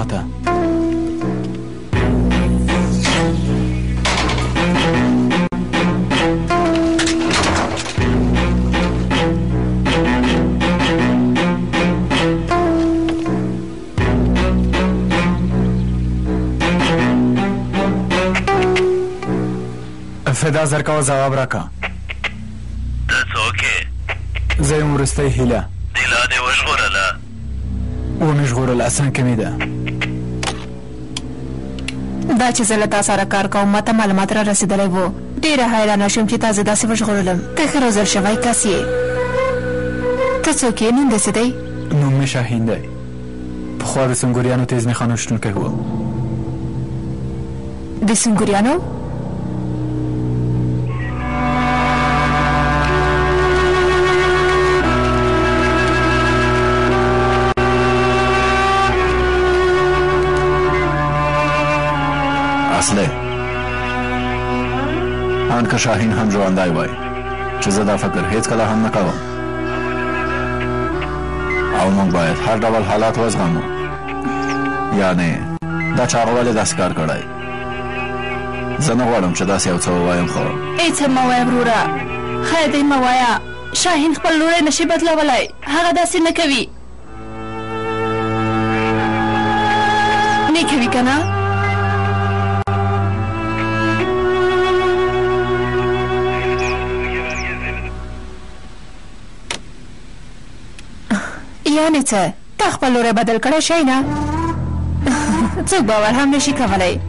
خواته. فدا زرکا جواب راکا. ته څوک؟ زه یم وروستی هیله. هیله دې وژغورله؟ ومې ژغورله، څنګه ده دا چې زه له تا سره کار کوم ما ته معلومات را رسېدلی وو. ډېره حیرانه شوم چې تا زه داسې وژغورلم. ته ښه روزل شوی کس یې. ته څوک یې؟ نوم دې څه دی؟ نوم مې شاهین دی. پخوا د سنګوریانو تیزمیخانو شتونکی و. د سنګوریانو؟ اصله آن که شاهین هم ژوندی وای چې زه دا فکر هیڅ کله هم نه کوم او موږ باید هر ډول حالات وزغمو. یعنی دا چې هغه ولې داسې کار کړی. زه نه غواړم چې داسې یو څه ووایم خو هېڅ هم مه وایه وروره. خیر دی مه وایه. شاهین خپل لوری نشي بدلولی. هغه داسې نه کوي. نه کوي که نه؟ یعنې څه؟ تا خپل لوری بدل کړی شی نه؟ څوک باور هم نشي کولی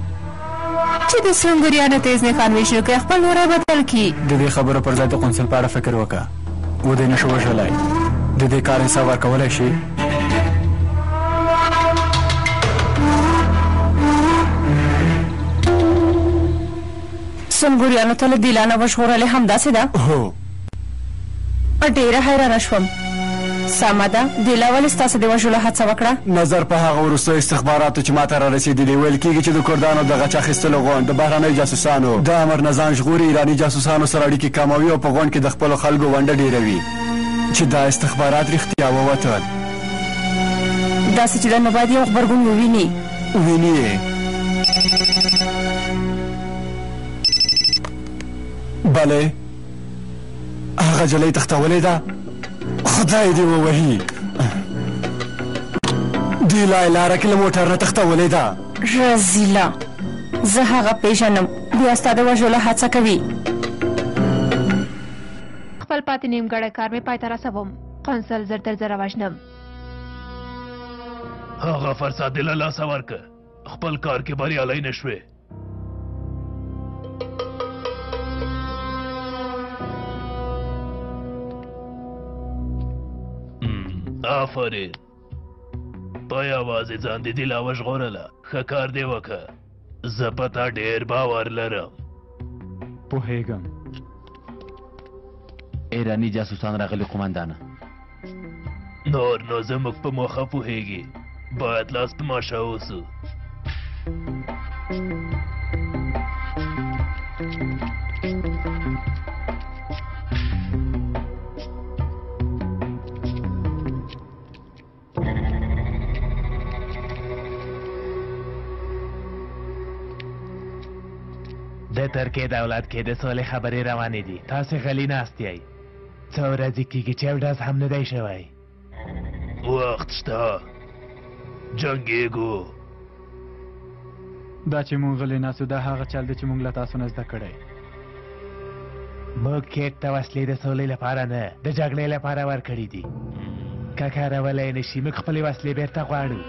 چې د سنګوریانو تیزمیخان ویشونکی خپل لوری بدل کړي. د دې خبرو پر ځای د قونسل په اړه فکر وکړه. و دې نشو وژلی. د دې کار حساب ورکولی شي؟ سنګوریانو ته له دیلانه وژغورلې همداسې ده؟ هو. ډېره حیرانه شوم. سمه ده. دیلا ولې ستاسو د وژلو هڅه وکړه؟ نظر په هغه وروستیو استخباراتو چې ما ته را رسېدلي ویل کېږي چې د کردانو د غچ اخیستلو غونډ د بهرنیو جاسوسانو د امر نظام ژغوري ایراني جاسوسانو سره اړیکې کموي او په غونډ کې د خپلو خلکو ونډه ډېروي. چې دا استخبارات رښتیا ووتل. داسې چې نو باید یو غبرګون وویني. ویني یې؟ بلې هغه جلۍ تښتولې ده. خدای دې ووهي. دې لاره کې له موټر نه تښتولې ده. رزیله. زه هغه پیژنم. بیا ستا د وژلو هڅه کوي. خپل پاتې نیمګړی کار مې پای ته رسوم. قونسل زر تر زره وژنم. هغه فرصت دې له لاسه ورکړه. خپل کار کې بریالی نه شوې. آفرین. په یوازې ځان دې دیلا وژغورله. ښه کار دې وکړه. زه په تا ډېر باور لرم. پوهېږم. ایرانی جاسوسان راغلي قومندانه. نور نو زموږ په موخه پوهېږي. باید لاس په ماشه اوسو. د ترکیې دولت کې د سولې خبرې روانې دي. تاسې غلي ناست یئ. څو ورځې کېږي چې یو ډز هم نه دی شوی. وخت شته. جنګېږو. دا چې مونږ غلي ناستو دا هغه چل دی چې مونږ له تاسو نه زده کړی. موږ کیټ ته وسلې د سولې لپاره نه د جګړې لپاره ورکړي دي. که کارولی نه شي موږ خپلې وسلې بیرته غواړو.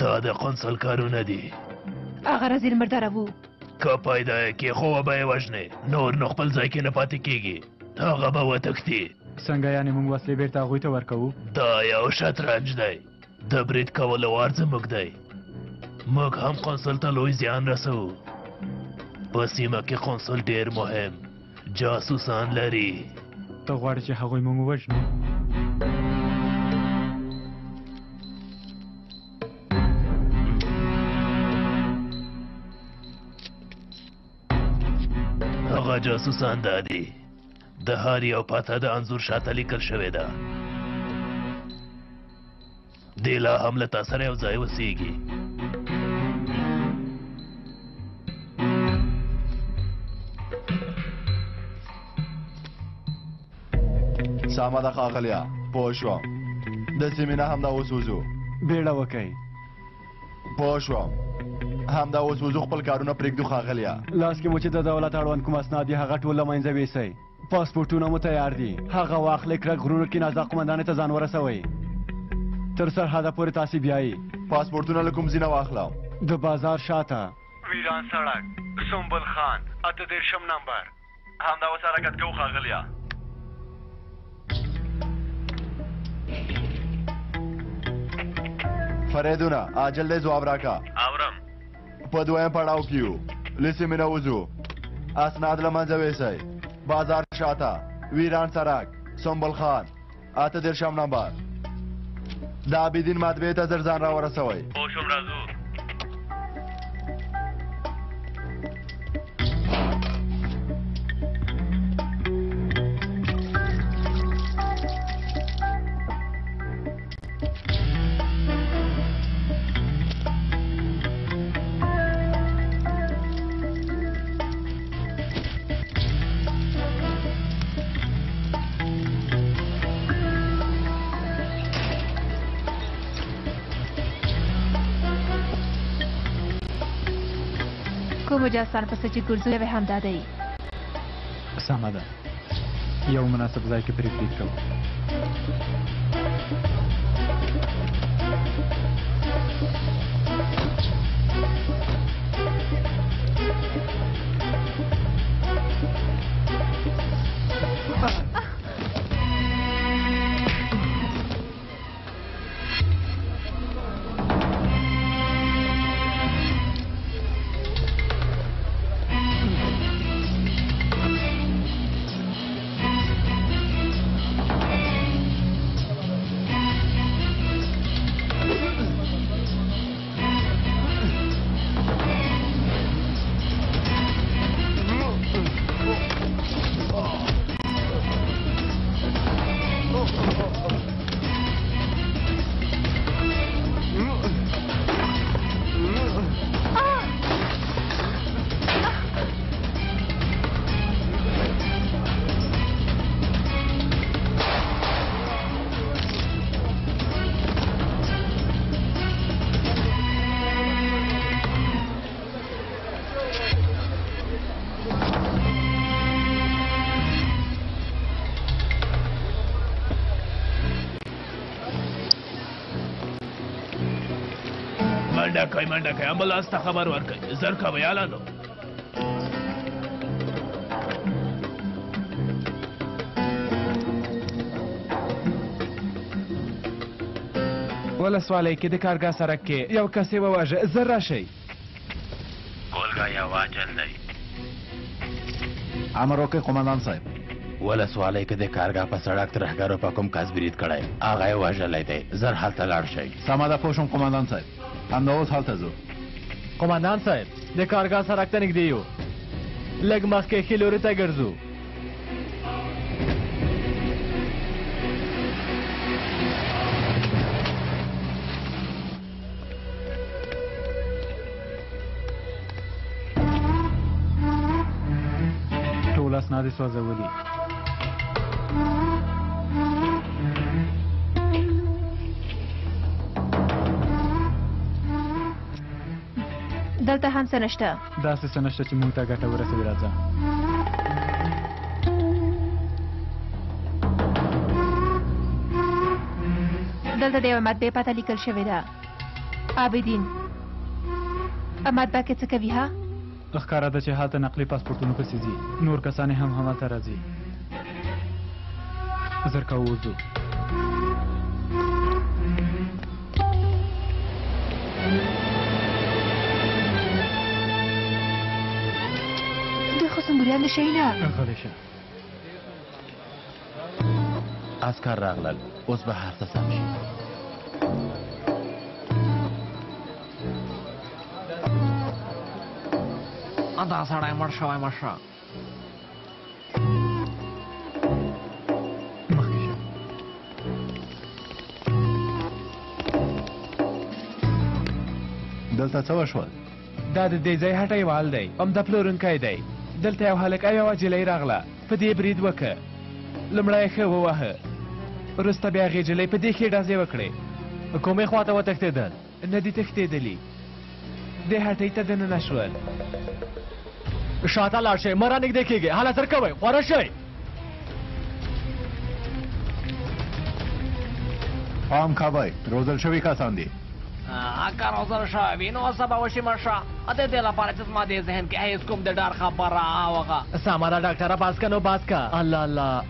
دا د قونسل کارونه دي. هغه رزیل مرداره وو. که پیدا یې کې خو به یې وژنې. نور نو خپل ځای کې نه پاتې کېږي. هغه به وتښتي. څنګه یعنې موږ وسلې بیرته هغوی ته ورکوو؟ دا یو شطرنج دی. د برید کولو وار زموږ دی. موږ هم قونسل ته لوی زیان رسوو. په سیمه کې قونسل ډېر مهم جاسوسان لري. ته غواړې چې هغوی موږ ووژنو؟ هغه جاسوسان دادي د هر یو پته د انځور شاته لیکل شوې ده دی لا هم له تا سره یو ځای اوسېږي سمه ده ښاغلیه پوه شوم داسې مې نه همدا اوس وځو بیړه وکئ پوه شوم همدا اوس وځو خپل کارونه پرېږدو ښاغلیه لاس کې مو چې د دولت اړوند کوم اسناد دي هغه ټول له منځه ویسئ پاسپورټونه مو تیار دي هغه واخلئ کلک غرونو کې نازک قمندانې ته ځان ورسوئ تر سرحده پورې تاسې بیایي پاسپورټونه له کوم ځای نه واخلم د بازار شاته ویران سړک سنبل خان 38 نمبر همدا اوس حرکت کوو ښاغلیه فریدونه عاجل دی ځواب راکړه اورم په دویم پړاو کې یو له سیمې نه وځو اسناد له منځه ویسئ بازار شاته ویران سړک سنبل خان 38 نمبر د عابدین مطبعې ته زر ځان را ورسوئ پوه شوم راځو کوم جاسان پسې چې ګرځوي به همدا دی سمه ده یو مناسب ځای کې پرېږدي کوو منډه کوي امبولانس ته خبر ورکړئ زر کوئ یالانو ولسوالۍ کې د کارګاه سړک کې یو کس یې وواژه زر راشئ ګولګا یو عاجل دی امر وکړئ قمندان صاحب ولسوالۍ کې د کارګاه په سړک ترهګرو په کوم کس برید کړی هغه یې وژلی دی زر هلته لاړ شئ سمه ده پوه شوم قمندان صاحب همدا اوس هلته ځو قمندان صاحب د کارګاه سړک ته نږدې یو لږ مخکې ښي لوري ته ګرځو ټول اسناد یې سوځولي دلته هم څه نشته داسې څه نشته چې موږ ته ګټه ورسوي راځه دلته د یوه مطبعې پته لیکل شوې ده عابدین مطبعه کې څه کوي ها ښکاره ده چې هلته نقلي پاسپورټونو پسې ځي نور کسان یې هم همالته راځي زر کوو وځو سمبوریان د شي نه غلی شه عسکر راغلل اوس به هر څه سم شي دا سړی مړ شوی مشه دلته څه وشول؟ دا د دې ځای هټیوال دی همدا پلورونکی دی دلته یو هلک او یوه جلۍ راغله په دې برید وکړه لومړی یې ښه ووهه وروسته بیا هغې جلۍ په دې ښې ډزې وکړې کومې خوا ته وتښتېدل نه دي تښتېدلي دې هټۍ ته دننه شول شاته لاړ شئ مه رانږدې کېږئ هله سر کوئ خوره شئ پام کوئ روزل شوي کسان دي که روزل شوي نو سبا وشي مشه د دې لپاره چې زما دې ذهن کې هېڅ کوم د ډار خبره هغه سمه ده ډاکټره باز که نو باز که الله الله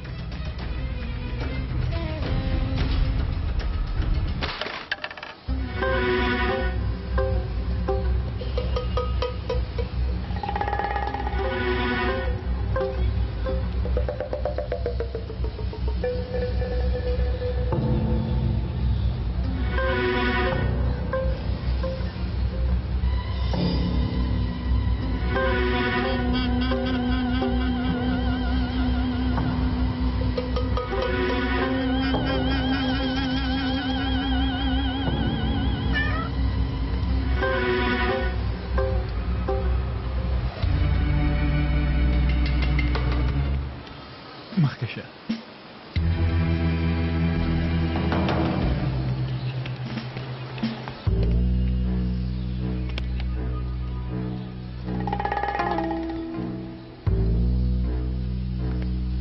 مخکشه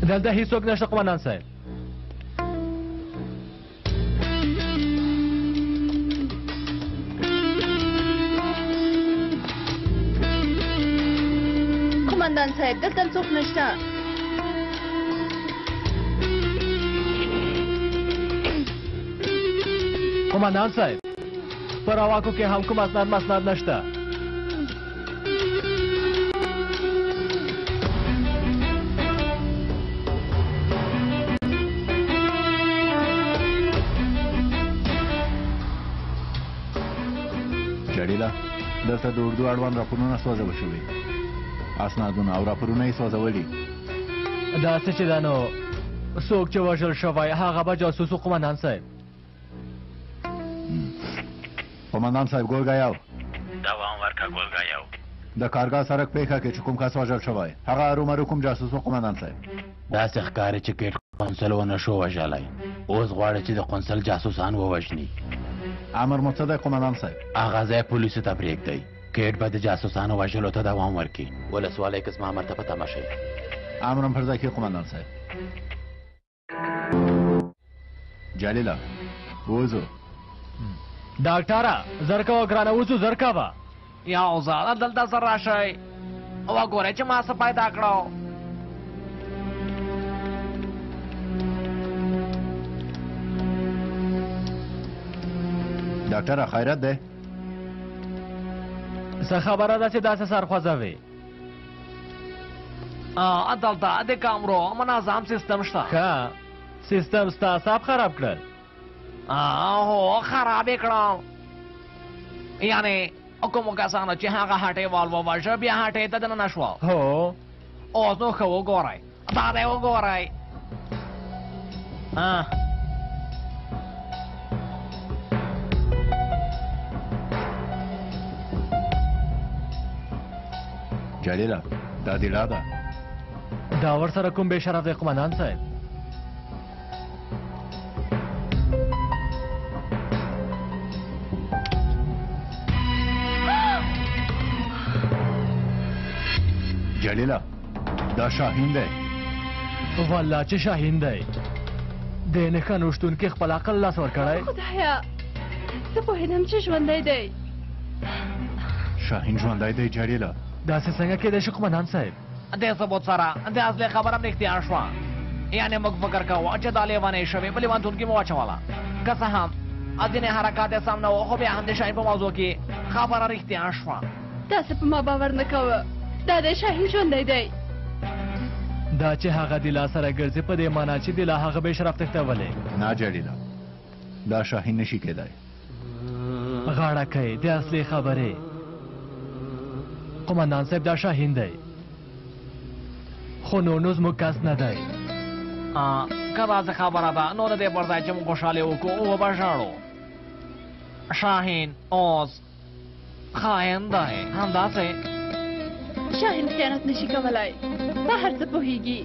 دلته هیڅوک نشته قومندان صاحب قومندان صاحب دلته څوک نشته قومندان صاحب پر اواکو کې هم کوم اسناد نشته جلیله دلته د اردو اړوند راپورونه سوځول شوي اسنادونه او راپورونه یې سوځولي داسې چې دا نو څوک چې وژل شوی هغه به جاسوس و قومندان صاحب قومندان صاحب ګورګایاو دوام ورکړه ګورګایاو د کارګاه سړک پیښه کې چې کوم کس وژل شوی هغه ارومرو کوم جاسوس و قومندان صاحب داسې ښکاري چې ګیټ قونسل ونه شو وژلی اوس غواړي چې د قونسل جاسوسان ووژني امر مو څه دی قومندان صاحب هغه ځای پولیسو ته پرېږدئ ګیټ به د جاسوسانو وژلو ته دوام ورکړي ولسوالی که زما امر ته په تمه شئ امرم پر ځای کې قومندان صاحب جلیله وځو ډاکټره زر کوه ګرانه وځو زر کوه یو ځاله دلته سر راشئ وګورئ چې ما څه پیدا کړو ډاکټره خیرت دی څه خبره ده چې داسې سر خوځوي دلته د کامرو منظم سیستم شته ښه سیستم ستا اعصاب خراب کړل هو خراب یې کړم یعنې کومو کسانو چې هغه هټیوال ووژه بیا هټۍ ته دننه شول هو اوس نو ښه وګورئ دا دی وګورئ جلیله دا دې لا ده دا ورسره کوم بې شرف دی قومندان صاحب جلیله دا شاهین دی والله چې شاهین دی د نښه نوشتونکي خپل عقل لاس ورکړی خدایا زه پوهېدم چې ژوندی دی شاهین ژوندی دی جلیله داسې څنګه کېدای شي قومندان صاحب دې ثبوت سره د اصلي خبره هم رښتیا شوه یعنې موږ فکر کوو چې دا لیونۍ شوې په لیونتون کې مو واچوله که څه هم ځینې حرکات یې سم نه وو خو بیا هم د شاهین په موضوع کې خبره رښتیا شوه داسې په ما باور نه کوه دا د شاهین ژوندی دی دا چې هغه د لا سره ګرځي په دې معنا چې د لا هغه بې شرف تښتولی نه جلیله دا شاهین نشي کېدی غاړه کوي د اصلي خبرې قومندان صاحب دا شاهین دی خو نو زموږ کس نه دی که داسې خبره ده نو د دې پر ځای چې موږ خوشحالي وکړو وبه ژاړو شاهین اوس خاين دی همداسې شاهین خیانت نشي کولای په هر څه پوهیږي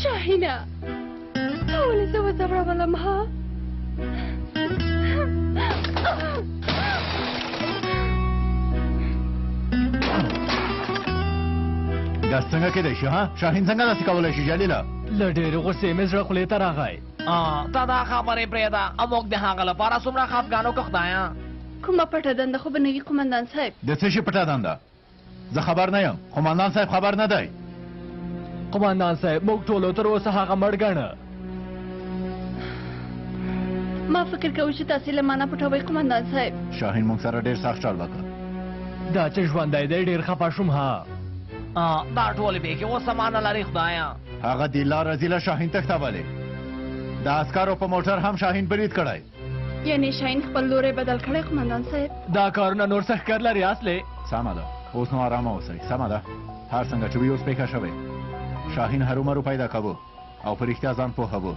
شاهینه ته ولې زه وځورولم ها دا څنګه کېدای شي ها شاهین څنګه داسې کولی شي جلیله له ډېرې غوسې مې زړه خولې ته راغی تا دا خبرې پرېږده او موږ د هغه لپاره څومره خفګان وکړو خدایه کومه پټه دنده خو به نه وي قمندان صاحب د څه شي پټه دنده زه خبر نه یم قمندان صاحب خبر نه دی قمندان صاحب موږ ټولو تر اوسه هغه مړ ګڼه ما فکر کوم چې تاسې له مانه پټوئ قمندان صاحب شاهین موږ سره ډېر سخت چل وکړ دا چې ژوندی دی ډېر خفه شوم ها دا ټولې بیخي اوس معنه لري خدایه هغه د لا رزیله شاهین تښتولی د عسکرو په موټر هم شاهین برید کړی یعنی شاهین خپل لوری بدل کړی قمندان صاحب دا کارونه نور څه ښکار لري اصلې سمه ده اوس نو ارامه اوسئ سمه ده هر څنګه چې وي اوس پیښه شوې شاهین هرومرو پیدا کوو او په رښتیا ځان پوهوو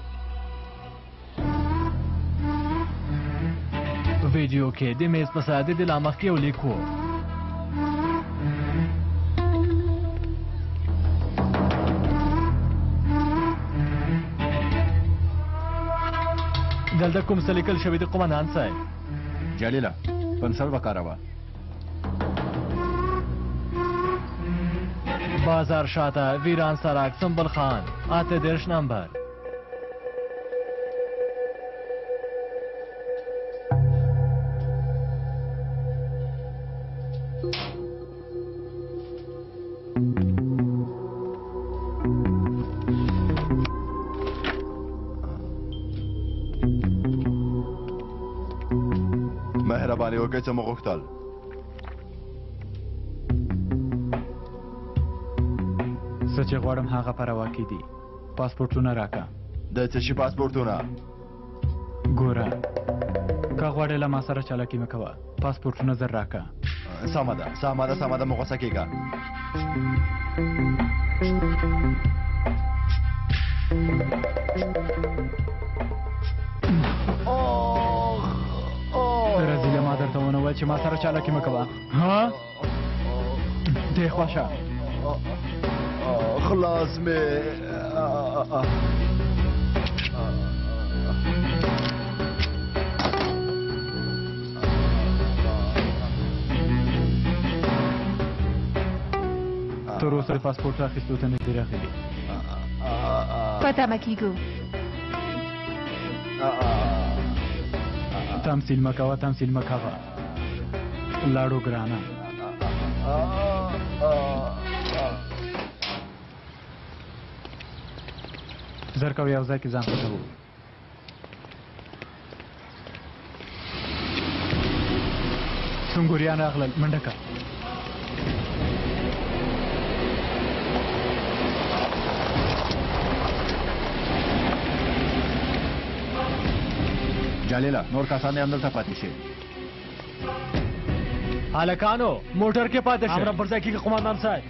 په ویډیو کې د میز په سر د لا مخکې یو لیک و دلته کوم څه لیکل شوي د قمندان صاحب جلیله پنسل وکاروه بازار شاته ویران سرک سنبل خان 38 نمبر مهرباني وکړئ څه مو غوښتل څه چې غواړم هغه په روا کې دي پاسپورټونه راکړه د څه شي پاسپورټونه ګوره که غواړې له ما سره چالاکي مه کوه پاسپورټونه زر راکړه سمه ده سمه ده سمه ده مه غوسه کېږه رزیله ما درته ونه ویل چې ما سره چالاکي مه کوه ها دې خوا شه خلاص مې تر اوسه پاسپورټ اخیستو ته نه دي راغلي په تمه کېږو تمثیل مه کوه تمثیل مه کوه لاړو ګرانه زر کوه یو ځای کې ځان پټوو سنګوریان راغلل منډه که جلیله نور کسان یې همدلته پاتې شي هلکانو موټر کې پاتې شه امر پر ځای کېږي قمندان صاحب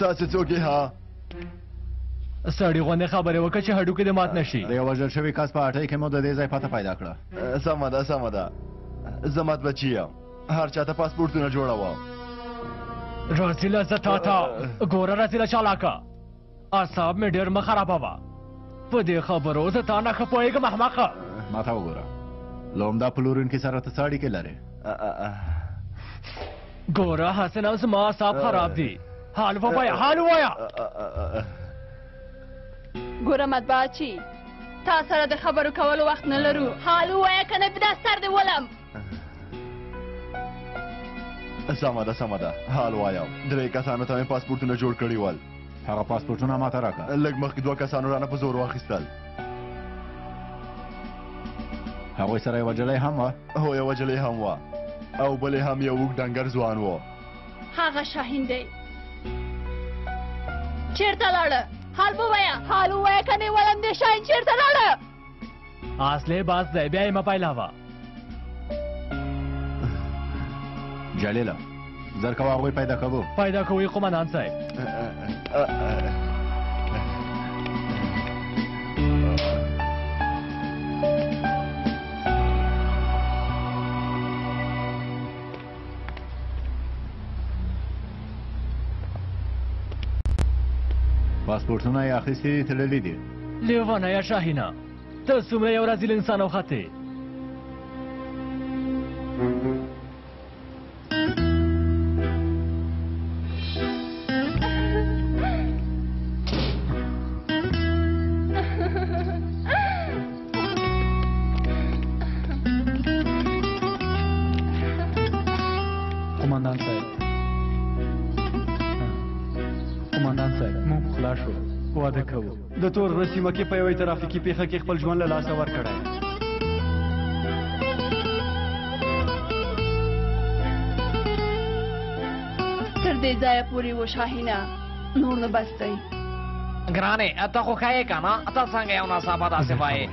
تاسې څوک یې ها سړي غوندې خبرې وکړه چې هډوکي دې مات نشي د یو وژل شوي کس په هټۍ کې مو د دې ځای پته پیدا کړه سمه ده سمه ده زه مات بچی یم هر چاته پاسپورټونه جوړوم رزیله زه تا ته ګوره رزیله چالاکه اعصاب مې ډېر مه خرابوه په دې خبرو زه تا نه ښه پوهېږم احمقه ما ته وګوره له همدا پلورونکي سره ته څه اړیکې لرې ګوره حسنه زما اعصاب خراب دي حال ووایه حال ووایه ګوره مطبعچي تا سره د خبرو کولو وخت نه لرو حال ووایه که نه په دا سر دې ولم سمه ده سمه ده حال وایم درې کسانو ته مې پاسپورټونه جوړ کړي ول هغه پاسپورټونه ما ته راکړه لږ مخکې دوه کسانو رانه په زور واخیستل هغوی سره یې وجلی هم وه هو یې وجلی هم وه او بل هم یو وګ ډنګر ځوان و. هغه شاهین دی. چیرته لاړه؟ حال ووایه کنه ولم دې شاهین چیرته لاړه؟ اصلي باز دی بیا یې مه پیلاوه. جلیله زر کوه هغوی پیدا کوو قمندان صاحب. پاسپورتونه یې اخیستي دي تللي دي. لیوانه شاهینه ته څومره یو رزیل انسان وختې. قمندان صاحب موږ خلاص شو واده کوو. د تور غره سیمه کې په یوې ترافیکي پیښه کې خپل ژوند له لاسه ورکړی. تر دې ځایه پورې و شاهینه نور نه بس دی. ګرانې ته خو ښه یې که نه؟ ته څنګه یو ناڅاپه داسې وایې؟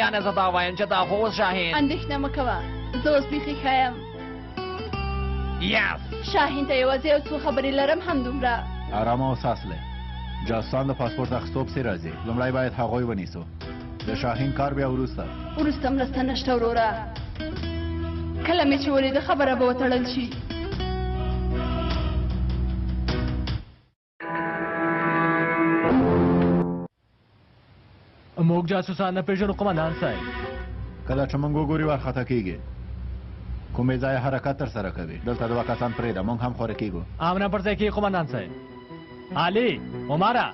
یعنې زه دا وایم چې دا خو اوس شاهین. اندېښنه مه کوه زه اوس بیخي ښه یم. شاهین ته یوازې یو څو خبرې لرم همدومره. آرامه وساسله. جاسوسان د پاسپورت اخیستو پسې راځي. لومړی باید هغوی ونیسو. د شاهین کار بیا وروسته مرسته نشته وروره. کله مې چې ولیده خبره به وتړل شي. موږ جاسوسان نه پېژنو قمندان صاحب. کله چې موږ وګوري وارخطا کېږي. کومې ځای حرکت ترسره کوي. دلته دوه کسان پرېږده موږ هم خوره کېږو. امره پر ځای کې قمندان صاحب. علي عمره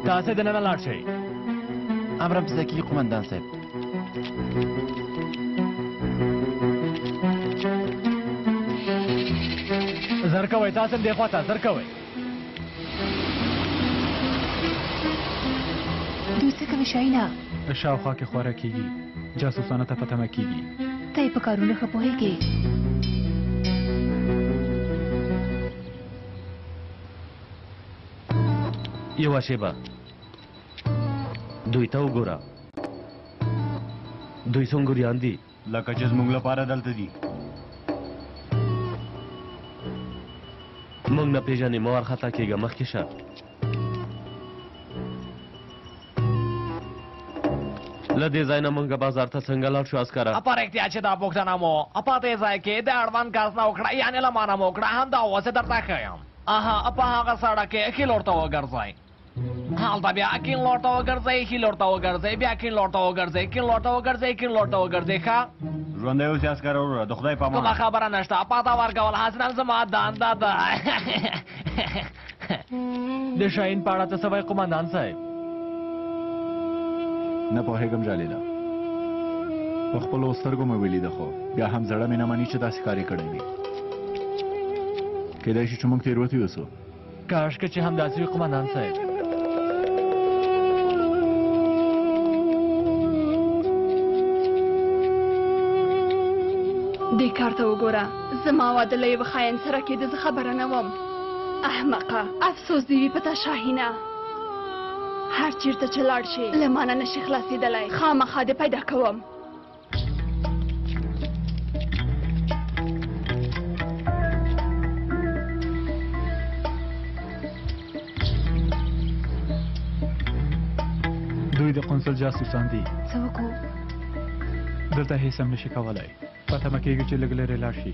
تاسې دننه لاړ شئ. امره پر ځای کې قمندان صاحب. زر کوئ تاسې هم دې خوا ته زر کوئ. دوی څه کوي شاهینه؟ شاوخوا کې خوره کېږي. جاسوسانو ته پته مه کېږي. ته یې په کارونه ښه پوهېږې. یوه شیبه دوی ته وګوره. دوی سنګوریان دي لکه چې زموږ لپاره دلته دي. موږ نه پېژنې مه وارخطا کېږه مخکې شه. له دې ځای نه موږ بازار ته څنګه لاړ شو عسکره؟ اپا رښتیا چې دا پوښتنه مو اپا دې ځای کې د اړوند کس نه وکړه یعنې له ما نه مو وکړه همدا اوس یې درته ښیم. اپا هغه سړک کې ښي لور ته وګرځئ. هلته بیا کیڼ لور ته وګرځئ ښي لور ته وګرځئ بیا کیڼ لور ته وګرځئ کیڼ لور ته وګرځئ کیڼ لور ته وګرځئ. ښه ژوندی اوسې عسکره وروره د خدای په امان. کومه خبره نشته. اپا ته ورکول حسناً زما دنده ده. د شاهین په اړه څه وایي قمندان صاحب؟ نه پوهېږم جلیله. په خپلو سترګو مې ولیده خو بیا هم زړه مې نه مني چې داسې کار یې کړی وي. کیدای شي چې موږ تېروتي اوسو. کاشکې چې همداسې وي قمندان صاحب. دې کار ته وګوره. زما واده له یوه خاین سره کېده زه خبره نه وم. احمقه افسوس دې وي په تا شاهینه. هر چیرته چې لاړ شې له ما نه نشي خلاصېدلی. خامخا دې پیدا کوم. دوی د قونسل جاسوسان دي. څه وکړو؟ دلته هیڅ هم نشي کولی. پته مه کېږي چې لږ لرې لاړ شي.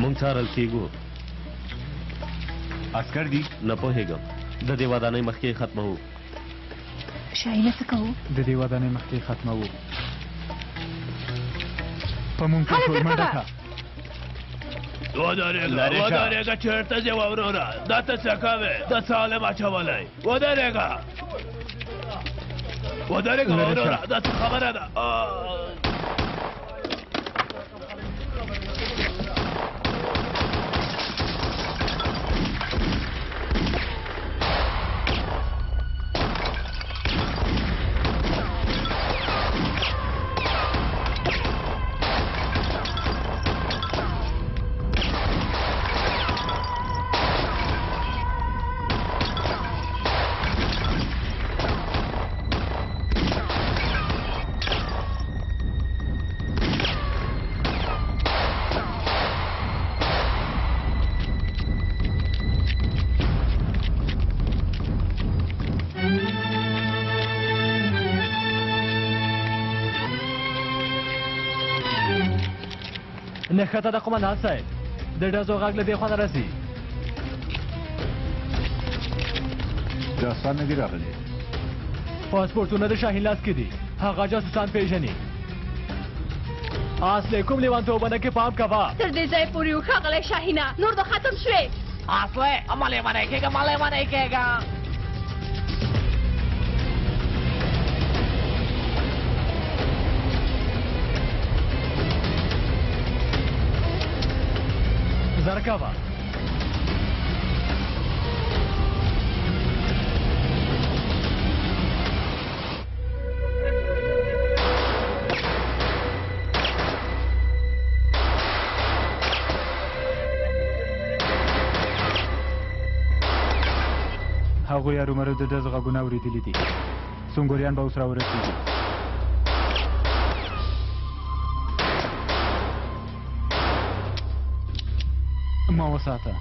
موږ څارل کېږو. عسکر دي؟ نه پوهېږم. د دې ودانۍ مخکې ختموو. شاهینه څه کوو؟ د دې ودانۍ مخکې ختموو. په مونږ کې ټول منډه کړه. ودرېږه چېرته ځې وروره؟ دا ته څه کوې؟ د سالم اچولی. ودرېږه وروره دا څه خبره ده؟ نښته د قومندان صاحب د ډزو غږ له دې خوا نه راځي. جاسوسان نه دي راغلي. پاسپورټونه د شاهین لاس کې دي. هغه جاسوسان پیژني. اصلي کوم لیوانتوبونه کې پام کوه. تر دې ځای پورې وښاغلی شاهینه، نور د ختم شوې. اصلي مه لیونی کېږه، مه لیونی کېږه. زر کوه. هغوی ارومرو د ډز غږونه اورېدلي دي. سنګوریان به اوس راورسېږي. ما وساته.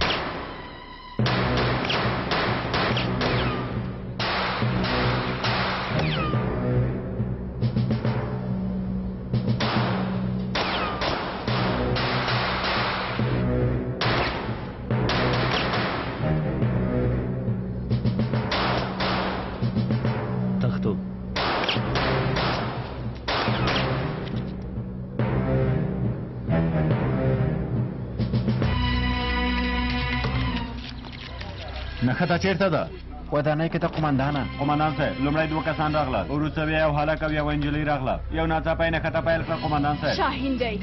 نښته چیرته ده؟ ودانۍ کې د قومندانه. قومندان صاحب لومړی 2 کسان راغلل، وروسته بیا یو هلک او یوه نجلۍ راغله. یو ناڅاپه یې نښته پیل کړه. قومندان صاحب شاهین دی،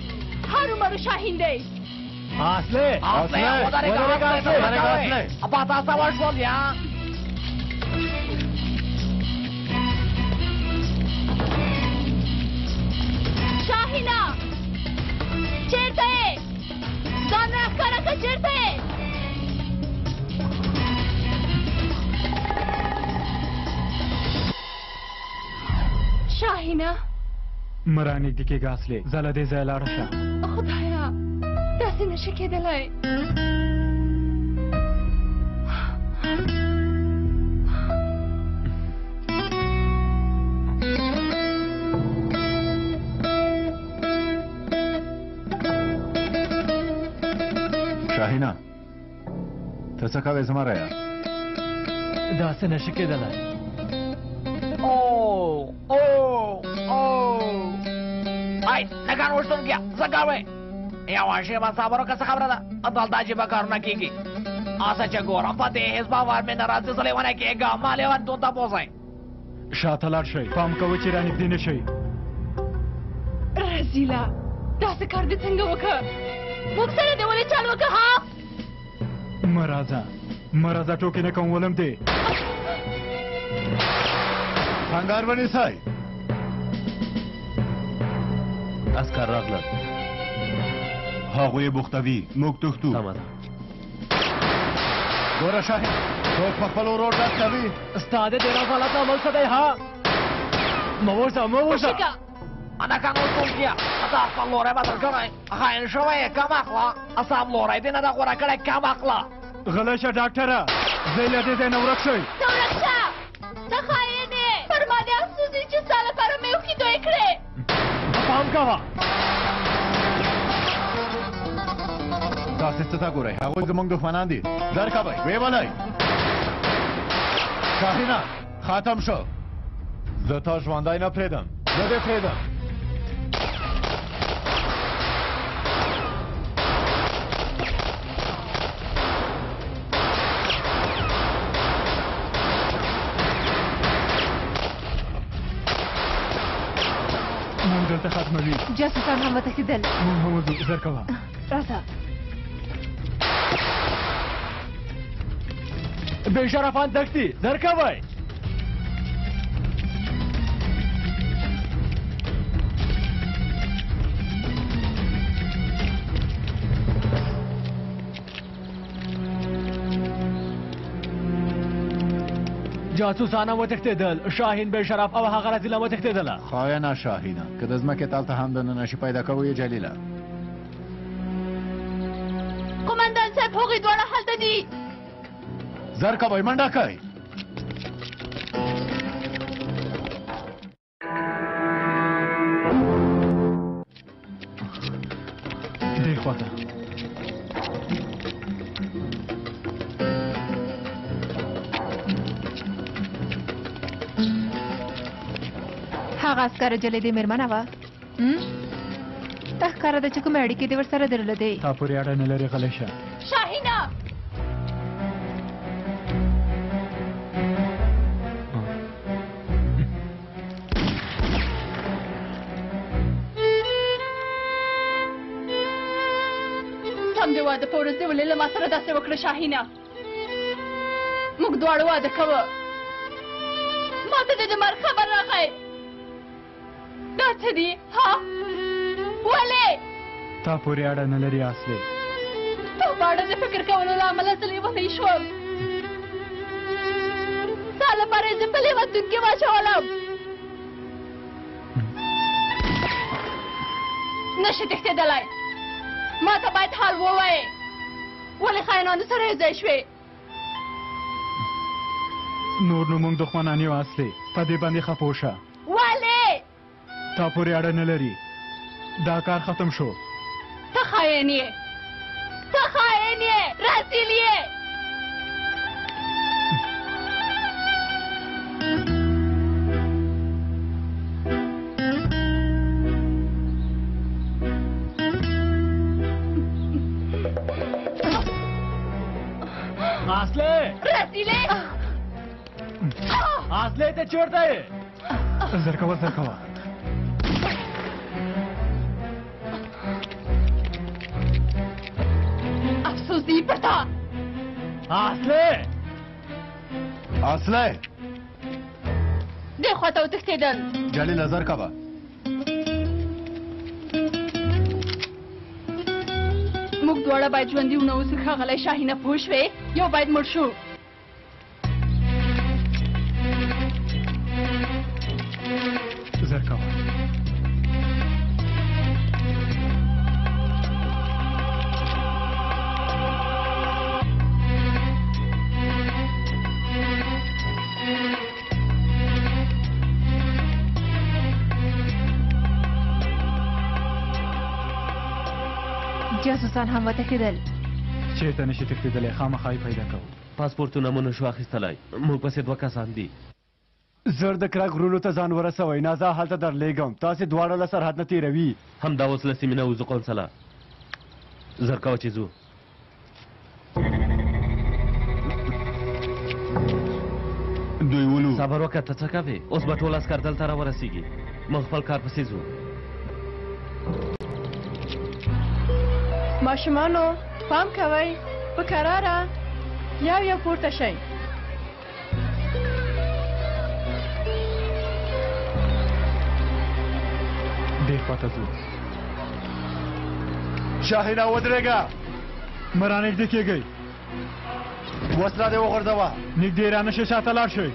هرومرو شاهین دی. اصلي ودرېږه. په تاسو وشول یا شاهینه چیرته یې؟ ځان راښکاره کړه، چیرته یې؟ شاهینه مرانې د کې غاسلې زله دې ځای لاړه شه. خدایا داسې نشي کېدلی. شاهینه ته څه کوې زما رایا؟ داسې نشي کېدلی. ای نګان وشتونکیا څه کوې؟ یوه شېبه صبر وکړه، څه خبره ده؟ دلته عجیبه کارونه کېږي. اسه چې ګورم په دې حزب باور مې نه راځي، زه لیونی کېږم. ما لیونتون تپوسی. شاته لاړ شئ. پام کوئ چې رانږدې نه شئ. رزیله داسې کار دې څنګه وکړه؟ موږ سره دې ولې چل وکړه؟ ها مه راځه ټوکې نه کوم ولم دې. هنګار ونیسئ. عسکر راغلل. هغوی بوختوي، موږ تښتو. سمه ده. ګوره شاهین، څوک په خپل ورور ډز کوي. ستا د دې رضالت عمل څه دی؟ ها مه وژه. نګان وشتونکیا دا خپل لوری بدل کړی. خاین شوی یې، کم اخله. سم لوری دې نه ده غوره کړی، کم اخله. غلی شه ډاکټره، ځئ له دې ځای نه ورک شئ. ته ورک شه، ته خاین یې. پر ما دې افسوس دی چې ستا لپاره مې اوښکې تویې کړې. پام کوه. تاسې څه ته ګورئ؟ هغوی زموږ دښمنان دي. درکوئ، ویې ولئ. شاهینه ختم شو. زه تا ژوندی نه پرېږدم. زه دې پرېږدم. موږ دلته ختموي. جاسوسان هم وتښتېدل. موږ هم وځو. زر کوه. راځه. بې شرفان دښتې زر کوئ. جاسوسان هم وتښتېدل. شاهین بې شرف او هغه رزیله وتښتېدله. خاینه شاهینه، که د ځمکې تل ته هم دننه شي پیدا کوو یې جلیله. قومندان صاحب هغوی دواړه هلته دي. زر کوئ، منډه کوئ. دې خوا هغه عسکره جلې دې مېرمنه وه ته ښکاره ده چې کومې اړیکې دې ورسره درلودې تا پورې اړه نه لري غلی شه شاهینه سم دې واده په ورځ دې ولې له ما سره داسې وکړه شاهینه موږ دواړه واده کوه ما ته دې د مرګ خبر راغی دا څه دي ها ولې تا پورې اړه نه لري اصلي ته په اړه د فکر کولو له امله زه لیونۍ شوم ستا لپاره یې زه په لیونتون کې واچولم نشي تښتېدلی ما ته باید حال ووایې ولې خاینانو سره یو ځای شوې نور نو موږ دښمنان یو اصلي په دې باندې خفه وشه ولې تا پورې اړه نه لري دا کار ختم شو ته خاین یې ته خاین یې رسیل یې اصلي رسیلې اصلي ته چیرته یې زر کوه زر کوه افسوس دی پر تا اصلي اصلی دې خواته وتښتېدل جلیل زر کوه موږ دواړه باید ژوندي ونه اوسو ښاغلی شاهینه پوه شوې یو باید مړ شو زر کوه جاسوسان هم وتښتېدل چېرته نشي تښتېدلی خامخا یې پیدا کوو پاسپورتونه مو نشو اخیستلی موږ پسې 2 کسان دي زر د کرک غرونو ته ځان ورسوئ نازا هلته درلیږم تاسې دواړه له سرحد نه تېروي همدا اوس له سیمې نه وځو قونسله زر کوه چې ځو دوی ولو صبر وکړه ته څه کوې اوس به ټول عسکر دلته راورسېږي موږ خپل کار پسې ځو ماشومانو پام کوئ په کراره یو پورته شئ ډېر خواته ځو شاهینه ودرېږه مه رانږدې کېږئ وسله دې وغورځوه نږدې رانشئ شاته لاړ شئ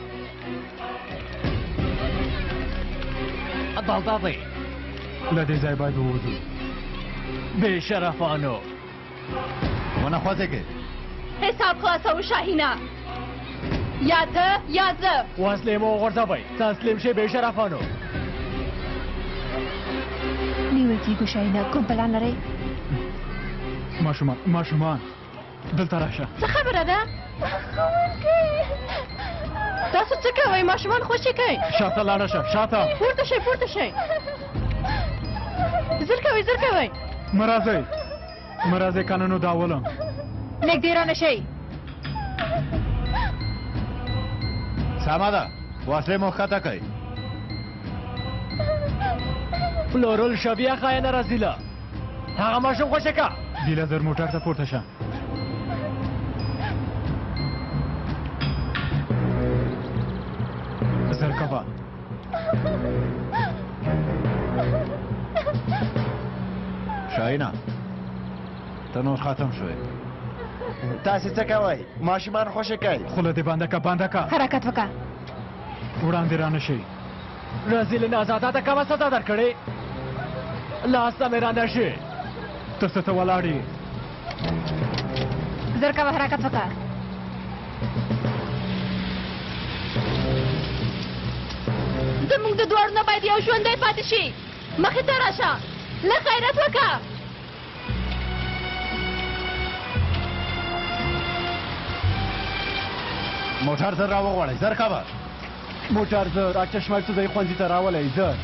دلته دی له دې ځای باید ووځو بې شرفانو ونه خوځېږئ حساب خلاصوو شاهینه یا ته یا زه وسلې مو وغورځوئ تسلیم شئ بې شرفانو نیول کېږو شاهینه کوم پلان لرئ ماشومان دلته راشه څه خبره ده تاسو څه کوئ ماشومان خوشې کوئ شاته لاړه شه شاته پورته شئ پورته شئ زر کوئ زر کوئ مه راځئ قانونو داولم نږدې رانه شئ سمه ده وسلې مو ښکته کړئ پلورل شبیه خاینه رزیله هغه ماشوم خوشې که ګیله زر موټر ته پورته شه زر کوه شاهینه ته نور ختم شوې تاسې څه کوئ ماشومان خوشې کوئ خوله دې بنده که حرکت وکړه وړاندې رانه شئ رزیل نازاده ته کومه سزا درکړې لاس ته مې رانشي ته څه ته ولاړ یې زر کوه حرکت وکړه زموږ د دواړو نه باید یو ژوندی پاتې شي مخې ته راشه لږ غیرت وکړه موټر زر راوغواړئ زر کوه موټر زر چشمه څه ځای ښوونځي ته راولئ زر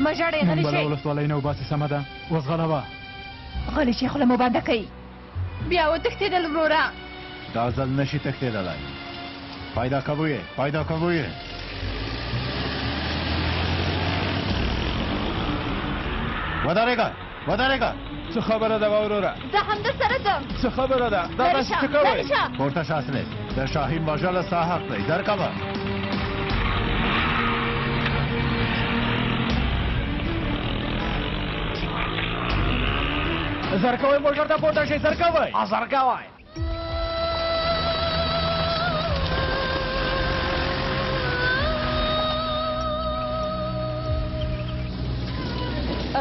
مژړې غلی بله شئ ولسوالۍ نه وباسي سمه ده اوس غلبه غلی شئ خوله مو بنده کوي بیا وتښتېدل وروره دا ځل نشي تښتېدلی پیدا کوو یې پیدا کوو یې ودرېږه ودرېږه څه خبره ده وروره زه هم در سره ځم څه خبره ده دا داسې څه کوئ پورته شه اصلې د شاهین وژل ستا حق دی درکوه زر کوئ موټر ته پورته شئ زر کوئ زر کوئ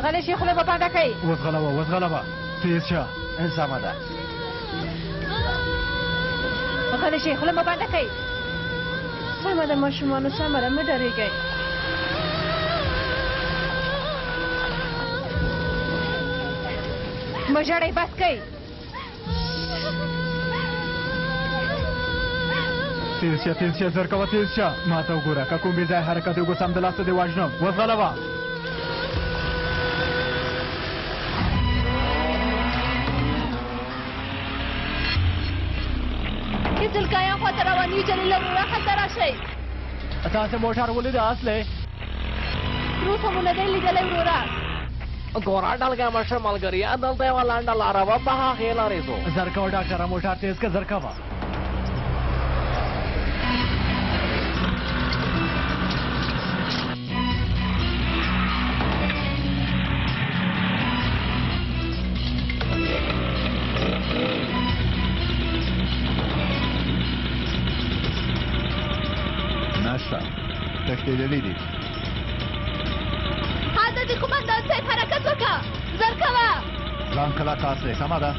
غلی شئ خوله مو بنده کوي اوس غلبه اوس غلبه تیز شه سمه ده غلی شئ خوله مو بنده کوي سمه ده ماشومانو سمه ده مه ډارېږئ مه ژړئ بس کوئ تیز شه زر کوه تیز شه ما ته وګوره که کوم بې ځای حرکت وګو سمدلاسه دې وژنم اوس غلبه دلکایان خواته رواني جلیله وروره هلته راشئ تاسې موټر ولیده اصلې روس مو نه دی لیدلی وروره ګوره ډلګی مشر ملګري دلته یوه لنډه لاره وه په هغې لارې ځو زر کوه ډاکټره موټر تیز که زر کوه نشته تښتېدلي دي هلته د قومندان صاحب حرکت وکړه زر کوه ځان کلک اصلې سمه ده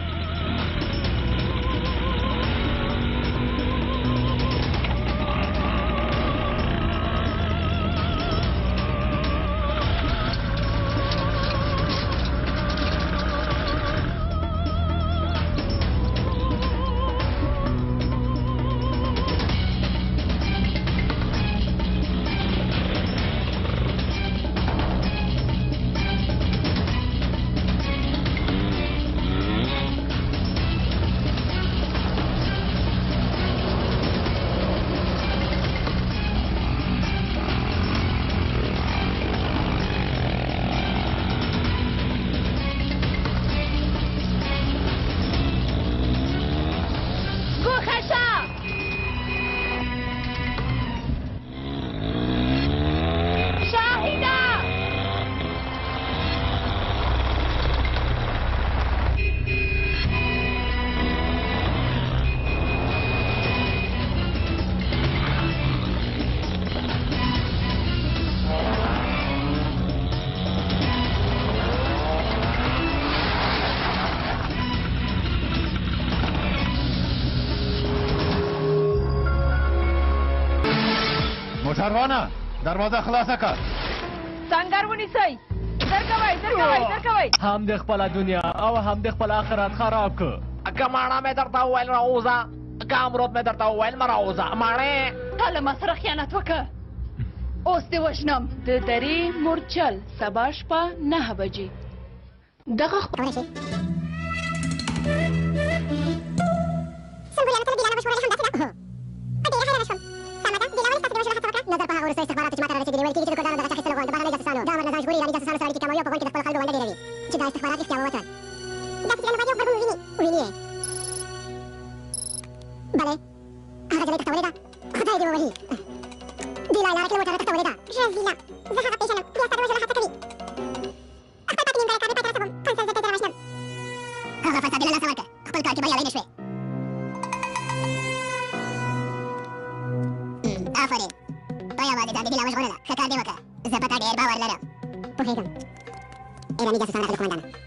موټروانه دروازه خلاصه کړه سنګر ونیسئ زر کوئ زر کوئ زر کوئ هم د خپله دنیا او هم د خپل آخرت خراب که که ماڼه مې درته وویل راوځه که امرود مې درته وویل مه راوځه ماڼې تا له ما سره خیانت وکړه اوس دې وژنم د درې مورچل سبا شپه 9 بجې دغه نظر په هغه وروستیو استخباراتو چې ما ته رارسېدلي ویل کېږي چې د کردانو د غچ اخیستلو غواړي د بهرنیو جاسوسانو دا امر نظام ژغوري ایراني جاسوسانو سره اړیکې کموي او په غونډ کې د خپلو خلکو ونډه ډېروي چې دا استخبارات رښتیا ووتل داسې چې نو باید یو غبرګون وویني یې بلې هغه جلۍ تښتولې ده خدای دې ووهي دې لاره کې له موټره تښتولې ده رزیله زه هغه پېژنم بیا ستا د وژلو هڅه کوي خپل پاتې نیمګړی کار مې پای ته رسوم فنسل زه ته یې راوشنم هغه فنسل دې له لاسه ورکړه خپل کار کې بریالی نه شوې آفرین تا یوازې ځان د دې لا وژغورله ښه کار دې وکړه زه په تا ډېر باور لرم پوهېږم ایراني جاسوسان راغلي قومندانه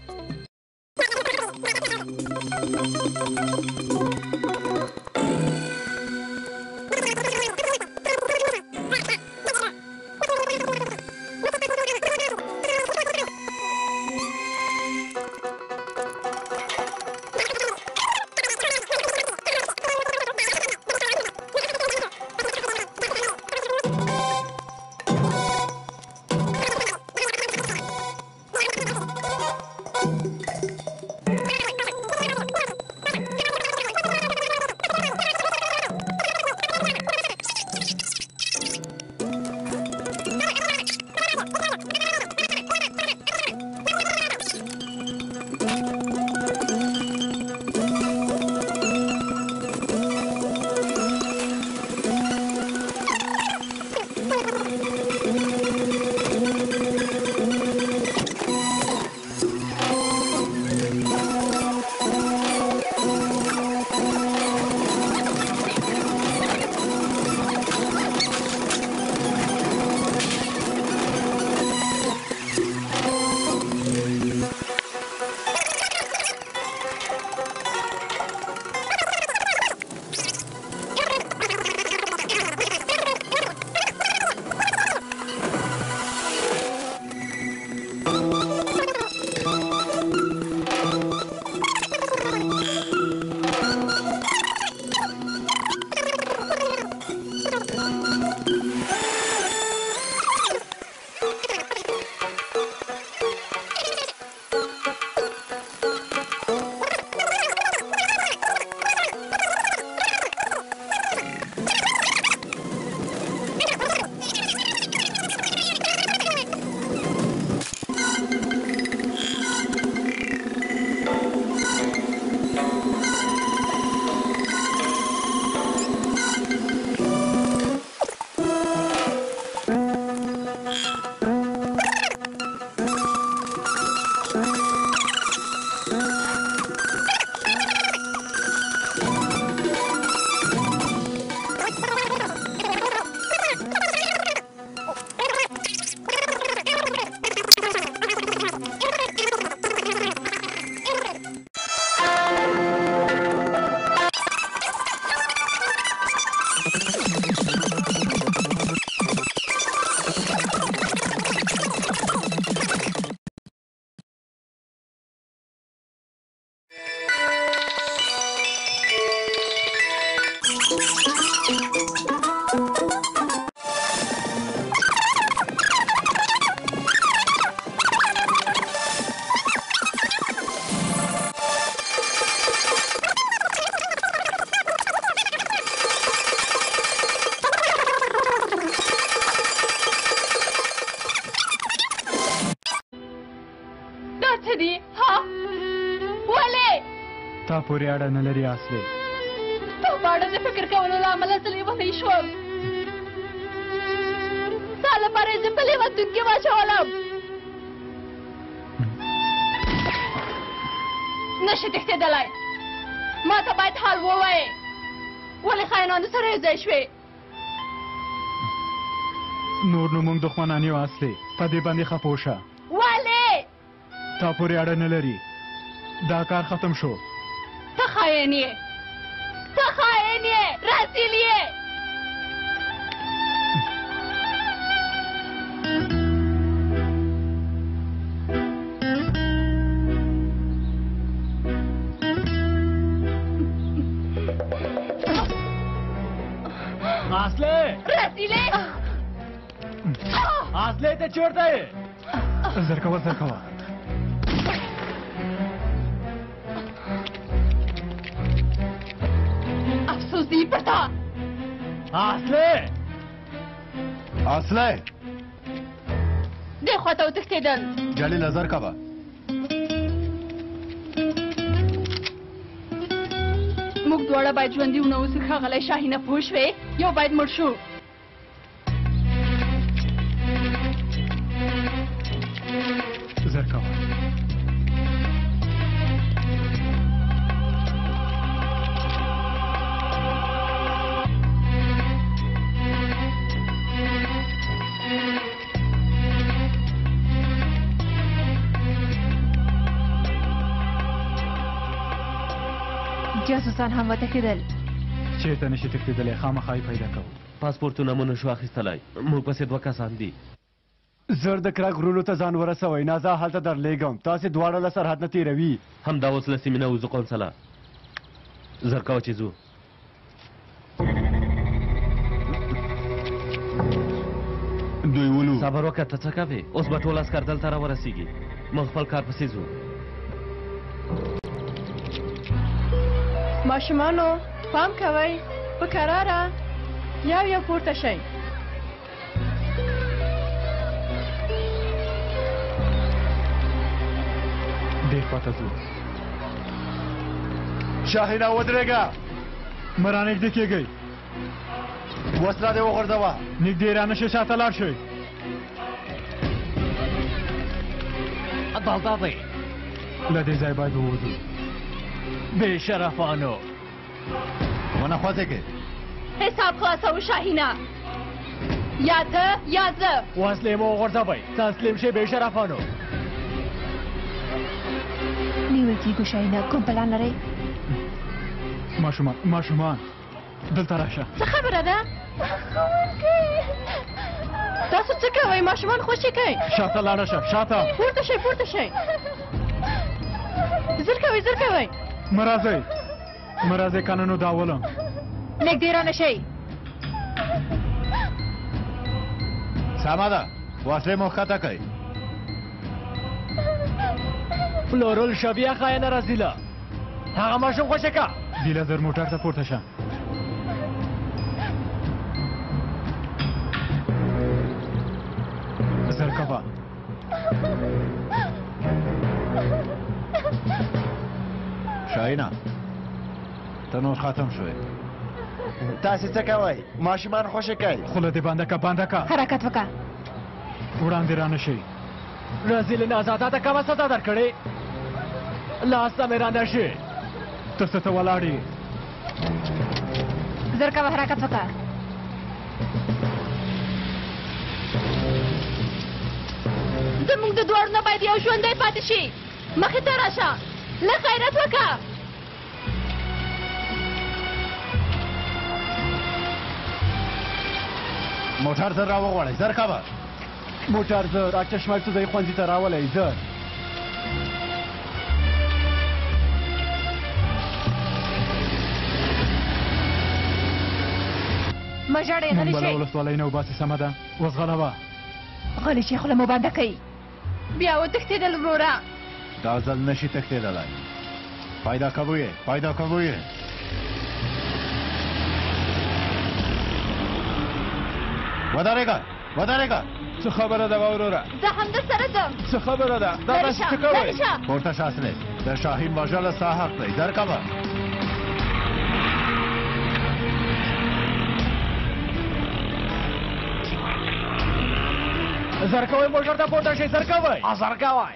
څه دي ها ولې تا پورې اړه نه لري اصلي په اړه د فکر کولو له امله زه لیونی شوم ستا لپاره یې زه په لیونتون کې واچولم نشي تښتېدلی ما ته باید حال ووایې ولې خاینانو سره یو ځای شوې نور نو موږ دښمنان یو اصلي په دې باندې خفه شه ولې تا پورې اړه نه لري دا کار ختم شو ته خاین یې ته خاین یې رسیل یې اصلي رسیلې اصلي ته چورته یې زر کوه زر کوه افسوس دی پتا اصلي اصلي دې خواته وتښتېدل جلیل زر کوه موږ دواړه باید ژوندي ونه اوسو ښاغلی شاهینه پوه شوې یو باید مړ شو زر کوه جاسوسان هم وتښتېدل چېرته نشي تښتېدلی خامخا یې پیدا کوو پاسپورتونه مو نشو اخیستلی موږ پسې 2 کسان دي زر د کرک غرونو ته ځان ورسوئ نازا هلته درلېږم تاسې دواړه له سرحد نه تېروي همدا اوس له سیمې نه وځو قونسله زر کوه چې ځو دوی ولو صبر وکړه ته څه کوې اوس به ټول عسکر دلته راورسېږي موږ خپل کار پسې ځو ماشومانو پام کوئ په کراره یو پورته شئ ډېر پاته ځو شاهینه ودرېږه مه رانږدې کېږئ وسله دې وغورځوه نږدې رانشئ شاته لاړ شئ دلته دی له دې ځای باید ووځو بې شرفانو ونه خوځېږئ حساب خلاصو شاهینه یا ته یا زه وسلې مو وغورځوئ تسلیم شئ بې شرفانو نیول کېږو شاهینه کوم پلان لرئ ماشومان دلته راشه څه خبره ده تاسو څه کوئ ماشومان خوشې کوئ شاته لاړه شه شاته پورته شئ پورته شئ زر کوئ مه راځئ کانونو داولم نږدې رانه شئ سمه ده وسلې مو ښکته کړئ پلورل شبیه خاینه رسیله هغه ماشوم خوشې که دیله زر موټر ته پورته شه زر کوه شاهینه ته نور ختم شوې تاسې څه کوئ ماشومان خوشې کوئ خوله دې بنده که حرکت وکړه وړاندې رانه شئ رزیل نازاده ته کومه سزا درکړې لاس ته مې رانه شي ته څه ته ولاړ یې زر کوه حرکت وکړه زموږ د دواړو نه باید یو ژوندی پاتې شي مخې ته راشه لږ غیرت وکړه موټر زر راوغواړئ زر کوه موټر زر چشمک سوزی ښوونځي ته راولئ زر مه ژاړئ غلي موږ به له شئ ولسوالۍ نه وباسې سمه ده اوس غلبه غلي شئ خوله مو بنده کوئ بیا وتښتېدل وروره دا ځل نشي تښتېدلی پیدا کوو یې ودرېږه ودرېږه. څه خبره ده وروره؟ زه هم در سره ځم. څه خبره ده؟ دا داسې څه کوئ؟ پورته شه اصلي. د شاهین وژل ستا حق دی. درکوه. زر کوئ موټر ته پورته شئ. زر کوئ. زر کوئ.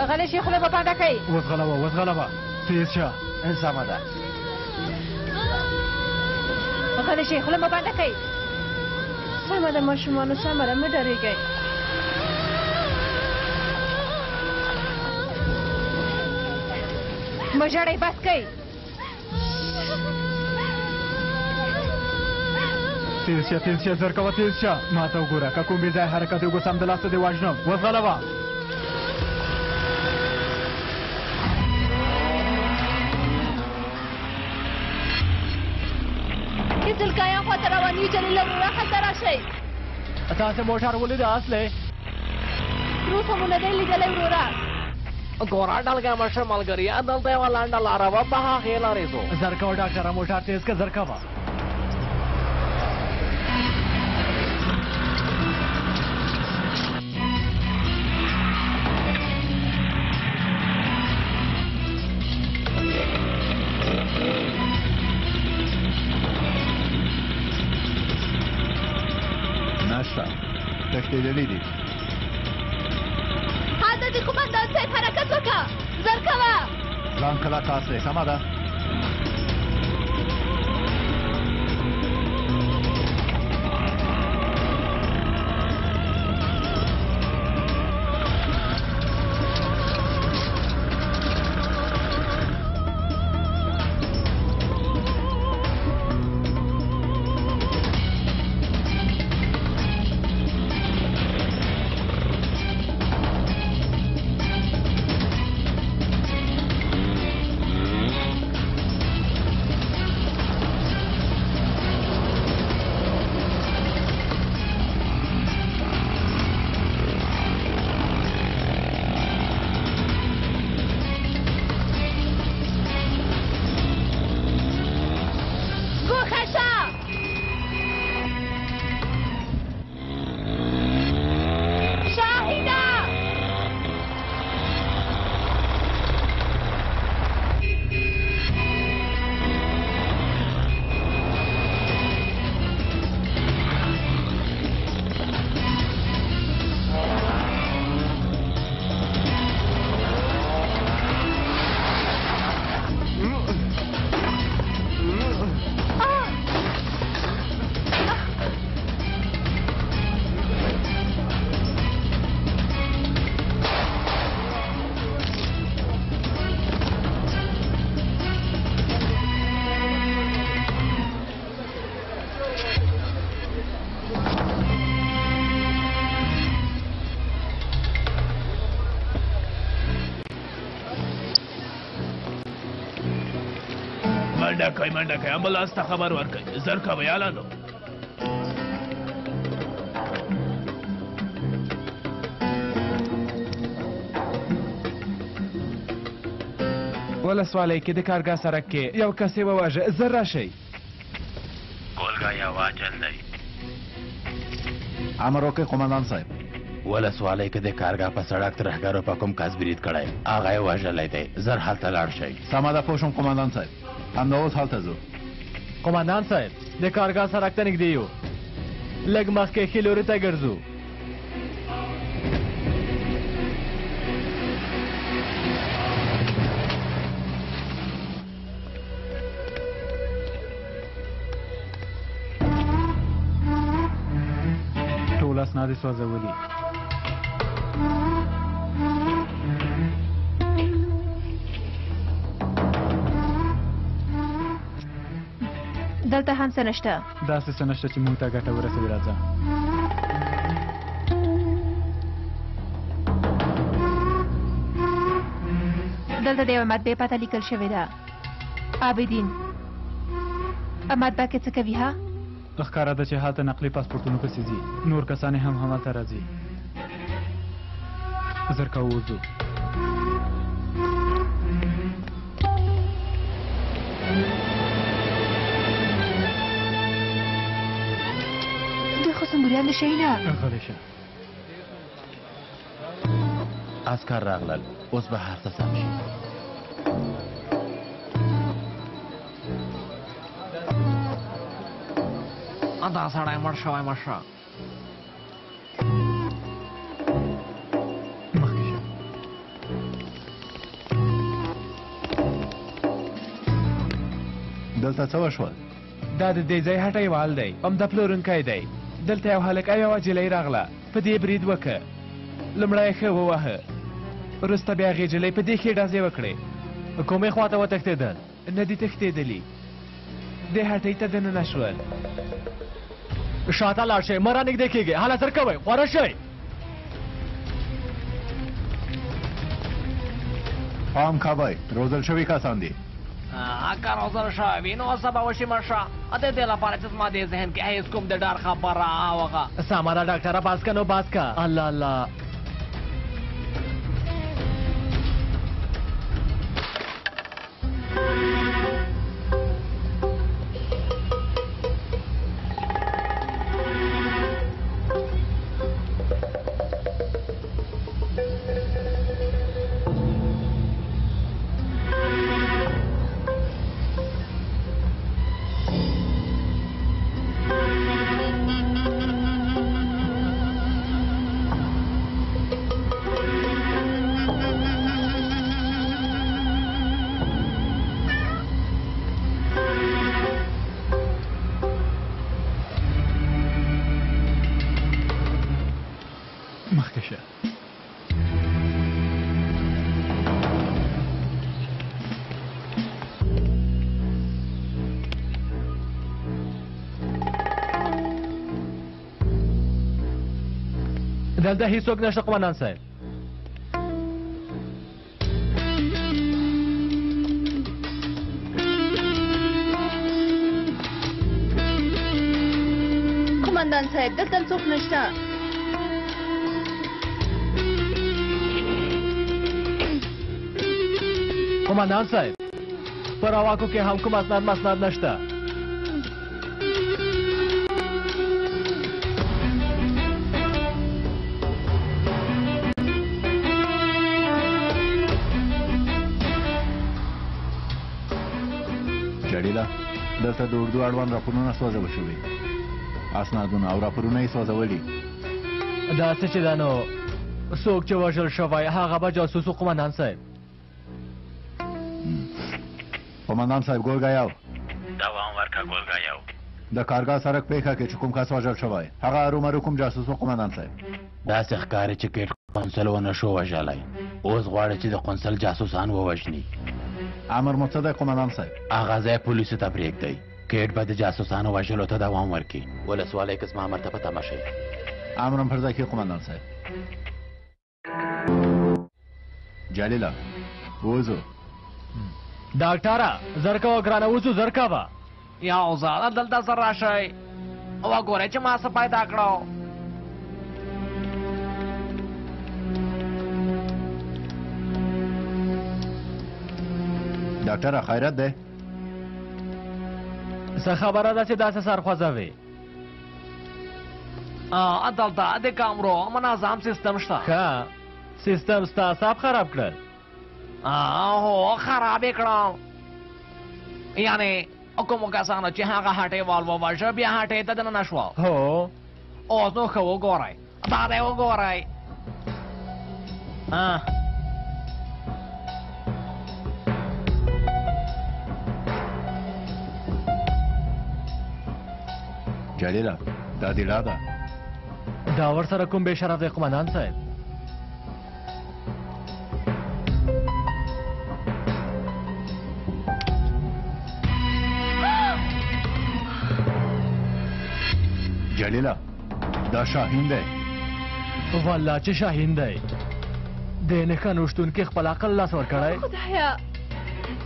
غلی شي خوله به بنده کوي. وزغلوه تیز شه. سمه ده. غلی شي خوله به بنده کوي. سمه ده ماشومانو سمه ده مه ډارېږئ. مه ژاړئ بس کوئ. تیز شه زر کوه تیز شه. ما ته وګوره که کوم بې ځای حرکت وکړو سمدلاسه دې وژنم. وزغلوه. ځلکایان خواته روان یو جلیل وروره هلته راشئ. تاسې موټر ولیده اصلې؟ تر اوسه مو نه دی لیدلی وروره. ګوره ډلګه مشر ملګريه دلته یوه لنډه لاره وه په هغې لارې ځو. زر کوه ډاکټره موټر تیز که. زر کوه. تښتېدلي دي. هلته د قومندان صاحب حرکت وکړه. زر کوه. ځان کلک اصلي. سمه ده. منډه کوي امبولانس ته خبر ورکړئ. زر کوئ یالانو. ولسوالۍ کې د کارګاه سړک کې یو کس یې وواژه. زر راشئ. ګولګا یا واجل دی. امر وکړئ قومندان صاحب. ولسوالۍ کې د کارګاه په سړک ترهګرو په کوم کس برید کړی. هغه یې وژلی دی. زر هلته لاړ شئ. سمه ده پوه شوم قومندان صاحب. همدا اوس هلته ځو. قومندان صاحب د کارګاه سړک ته نږدې یو. لږ مخکې ښي لوري ته ګرځو. ټول اسناد یې سوځولي. دلته هم څه نشته. داسې څه نشته چې موږ ته ګټه ورسوي. راځه. دلته د یوه مطبعې پته لیکل شوې ده. عابدین مطبعه کې څه کوي ها؟ ښکاره ده چې هلته نقلي پاسپورټونو پسې ځي. نور کسان هم همالته راځي. زر کوو وځو. اندېښنې نه غلی شه عسکر راغلل اوس به هر څه سم شي دا سړی مړ شوی مشه دلته څه وشول دا د دې ځای هټیوال دی همدا پلورونکی دی دلته یو هلک او یوه جلۍ راغله په دې برید وکړه لومړی یې ښه ووهه وروسته بیا هغې جلۍ په دې ښې ډزې وکړې کومې خواته وتښتېدل نه دي تښتېدلي دې هټۍ ته دننه شول شاته لاړ شئ مه رانږدې کېږئ هله زر کوئ خوره شئ پام کوئ روزل شوي کسان دي که روزل شوي نو څه به وشي مشه د دې لپاره چې زما دې ذهن کې هېڅ کوم د ډار خبره او هغه سمه ده ډاکټره باز که نو باز که الله الله دلته هیڅوک نشته قمندان صاحب قمندان صاحب دلته څوک نشته قمندان صاحب پر اواکو کې هم کوم اسناد مسناد نشته دلته د اردو اړوند راپورونه سوځول شوي اسنادونه او راپورونه یې سوځولي دا څه چې ده نو څوک چې وژل شوی هغه به جاسوس و قمندان صاحب قمندان صاحب ګورګایو دوام ورکړه ګورګایو د کارګاه سړک پیښه کې چې کوم کس وژل شوی هغه ارومرو کوم جاسوس و قمندان صاحب داسې ښکاري چې ګیټ قونسل ونه شو وژلی اوس غواړي چې د قونسل جاسوسان ووژني امر مو څه دی قمندان صاحب هغه ځای پولیسو ته پرېږدئ ګیټ به د جاسوسانو وژلو ته دوام ورکړي ولسوالۍ که زما امر ته په تمه شئ امر پر ځای کې قمندان صاحب جلیله وځو ډاکټره زر کوه ګرانه وځو زر کوه یو ځله دلته سر راشئ وګورئ چې ما څه پیدا کړو ډاکټره خیرت دی څه خبره ده چې داسې سرخوځوې دلته د کامرو منظم سیستم شته ښه سیستم ستا اعصاب خراب کړل هو خراب یې کړل یعنې کومو کسانو چې هغه هټیوال ووژه بیا هټۍ ته دننه شول هو اوس نو ښه وګورئ دا دی وګورئ جلیله دا دیلا ده دا ورسره کوم بې شرف دی قمندان صاحب جلیله دا شاهین دی والله چې شاهین دی د نښه نوشتونکي خپل عقل لاس ورکړی خدایا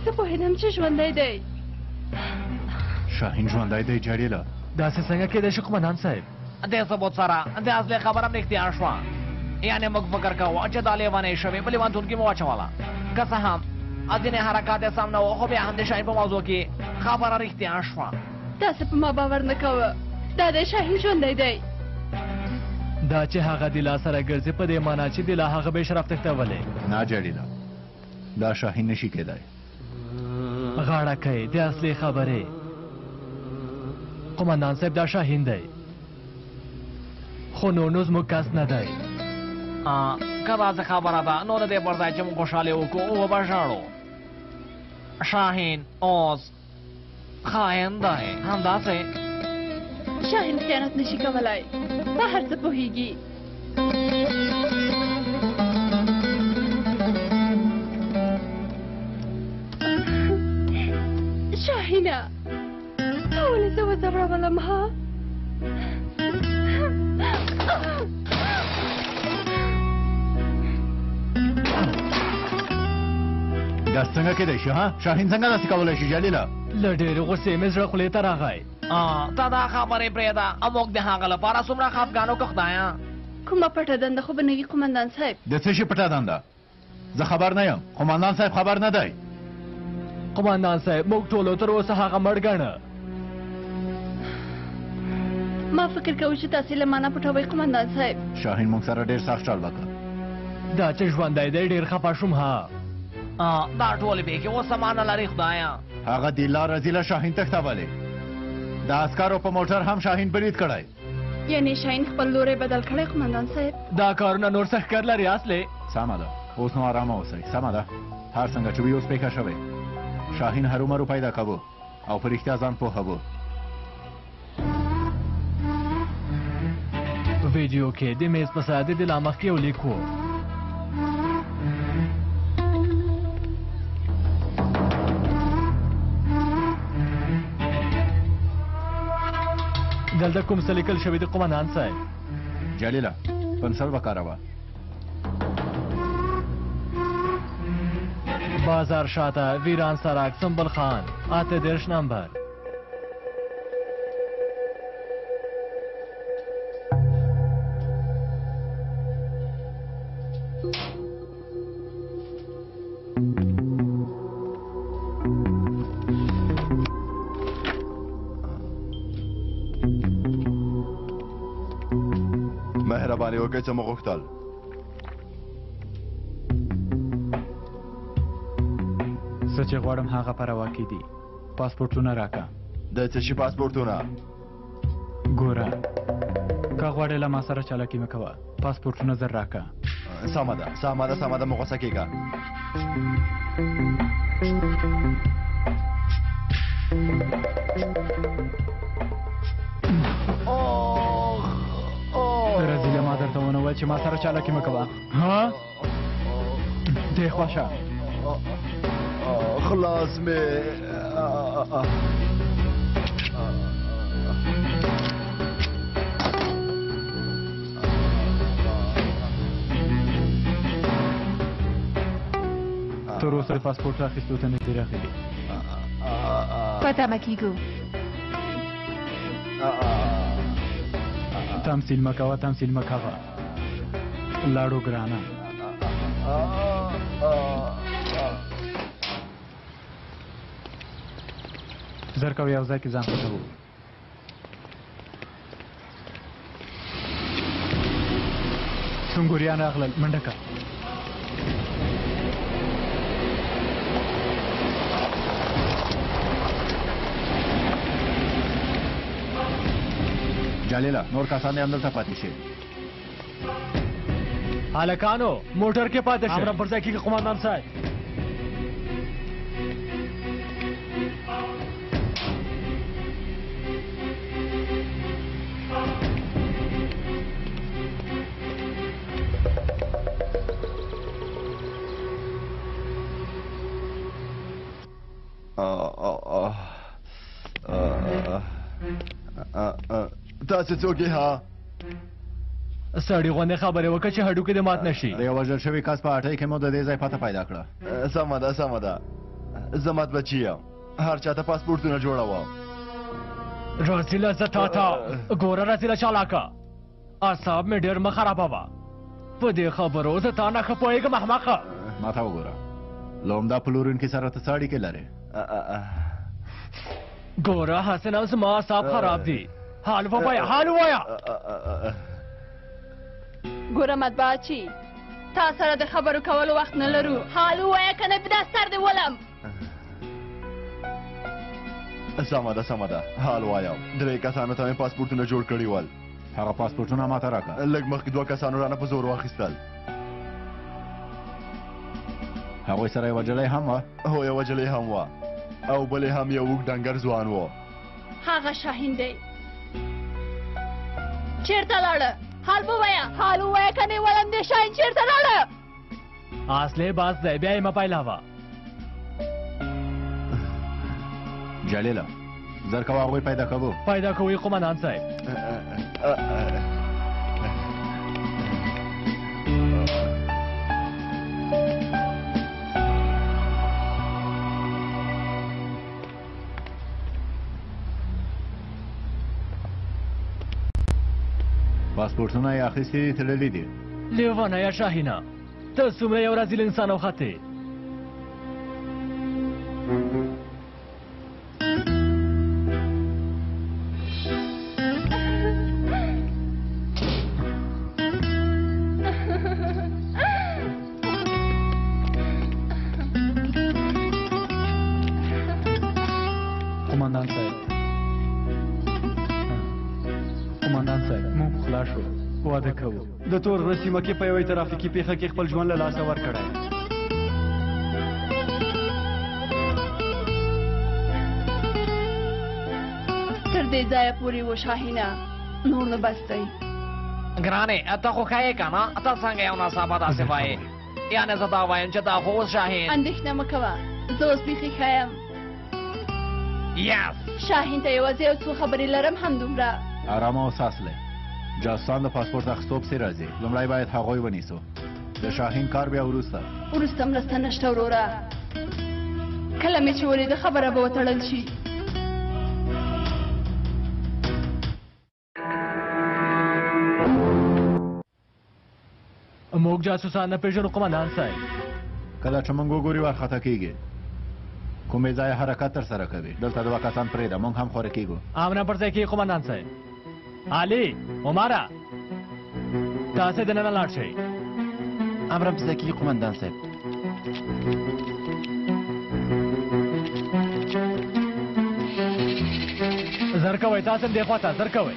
زه پوهېدم چې ژوندی دی شاهین ژوندی دی جلیله داسې څنګه کېدای شي قمندان صاحب دې ثبوت سره د اصلي خبره هم رښتیا شوه یعنې موږ فکر کوو چې دا لیونۍ شوې په لیونتون کې مو واچوله که څه هم ځینې حرکات یې سم نه و خو بیا هم د شاهین په موضوع کې خبره رښتیا شوه تاسې په ما باور نه کوه دا دی شاهین ژوندی دی دا چې هغه د لا سره ګرځي په دې معنا چې د لا هغه به شرف تختولی نه جلیله دا شاهین نشي کېدای غاړه کوي د اصلي خبرې قمندان صاحب دا شاهین دی خو نو زموږ کس نه دی که داسې خبره ده نو د دې پر ځای چې موږ خوشحالي وکړو وبه ژاړو شاهین اوس خاین دی همداسې شاهین خیانت نشي کولای په هر څه پوهیږي شاهینه تا ولې زه وځورولم ها دا څنګه کېدای شي ها شاهین څنګه داسې کولی شي جلیله له ډېرې غوسې مې زړه خولې ته راغی تا دا خبرې پرېږده او موږ د هغه لپاره څومره خفګان وکړو خدایه کومه پټه دنده خو به نه وي قمندان صاحب د څه شي پټه دنده زه خبر نه یم قمندان صاحب خبر نه دی قمندان صاحب موږ ټولو تر اوسه هغه مړ ګڼه ما فکر کوم چې تاسې له مانه پټوئ قمندان صاحب شاهین موږ سره ډېر سخت چال وکړ دا چې ژوندی دی ډېر خفه شوم ها دا ټولې پېښې اوس سمانه لري خدایه هغه د لا رزیله شاهین تښتولی د عسکرو په موټر هم شاهین برید کړی یعنی شاهین خپل لوری بدل کړی قمندان صاحب دا کارونه نور څه ښکر لري اصلې سمه ده اوس نو ارامه اوسئ سمه ده هر څنګه چې وي اوس پېښه شوې شاهین هرومرو پیدا کوو او په رښتیا ځان پوهوو ویډیو کې د میز په سر د لا مخکې یو لیک و دلته کوم څه لیکل شوي د قمندان صاحب جلیله پنسل وکاروه بازار شاته ویران سرک سنبل خان 38 نمبر مهرباني وکړئ څه مو غوښتل څه چې غواړم هغه په روا کې دي پاسپورټونه راکړه د څه شي پاسپورټونه ګوره که غواړې له ما سره چالاکي مه کوه پاسپورټونه زر راکړه سمه ده سمه ده سمه ده مه غوسه کېږه رزیله ما درته ونه ویل چې ما سره چالاکي مه کوه ها دې خوا شه خلاص مې تر اوسه پاسپورټ راخیستو ته نه دي راغلي پته مه کېږو تمثیل مه کوه تمثیل مه کوه لاړو ګرانه زر کوه یو ځای کې ځان پټوو سنګوریان راغلل منډه که جلیله نور کسان هم دلته پاتې شي هلکانو موټر کې پاتې شئ امر پر ځای کېږي قمندان صاحب تاسې څوک یې ها سړي غوندې خبرې وکړه چې هډوکې دې مات نشي د یو وژل شوي کس په هټۍ کې مو د دې ځای پته پیدا کړه سمه ده سمه ده زه مات بچی یم هر چاته پاسپورټونه جوړوم رزیله زه تا ته ګوره رزیله چالاکه اعصاب مې ډېر مه خرابوه په دې خبرو زه تا نه ښه پوهېږم احمقه ما ته وګوره له عمده پلورونکي سره ته څه اړیکې لرې ګوره حسنه زما اعصاب خراب دي حال ووایه حال ووایه ګوره مطبعچي تا سره د خبرو کولو وخت نه لرو حال ووایه که نه په دا سر دې ولم سمه ده حال وایم 3 کسانو ته مې پاسپورټونه جوړ کړي ول هغه پاسپورټونه ماته راکړه لږ مخکې 2 کسانو رانه په زور واخیستل هغوی سره یوه جلۍ هم وه هو یوه جلۍ هم وه او بلې هم یو اوږد ډنګر ځوان و هغه شاهین دی چیرته لاړه حال ووایه که نه ولم دې شاهین چیرته لاړه اصلی باز دی بیا یې مه پیلاوه جلیله زر کوه هغوی پیدا کوو قمندان صاحب پاسپورټونه یې اخیستي دي تللي دي لیوانه شاهینه ته څومره یو رزیل انسان وختې قمندان صاحب موږ خلاص شو واده کوو د تور رسیمه کې په یوې ترافیکي پیښه کې خپل ژوند له لاسه ورکړی تر دې ځایه پورې و شاهینه نور نه بس دی ګرانې ته خو ښه یې که نه ته څنګه یو ناڅاپه داسې وایې یعنې زه دا وایم چې دا خو اوس شاهین اندېښنه مه کوه زه اوس بیخي ښه یم شاهین ته یوازې یو څو خبرې لرم همدومره آرامه او ساسله جاسوسان د پاسپورټ اخیستو پسې راځي لومړی باید هغوی ونیسو د شاهین کار بیا وروسته مرسته نشته وروره کله مې چې ولیده خبره به وتړل شي موږ جاسوسان نه پېژنو قمندان صاحب کله چې موږ وګوري وارخطا کېږي کومې ځای حرکت تر سره کوي دلته 2 کسان پرېږده موږ هم خوره کېږو امره پر ځای کې قمندان صاحب علي عمره تاسې دننه لاړ شئ امره پر ځای کې قمندان صاحب زر کوئ تاسې هم دې خوا ته زر کوئ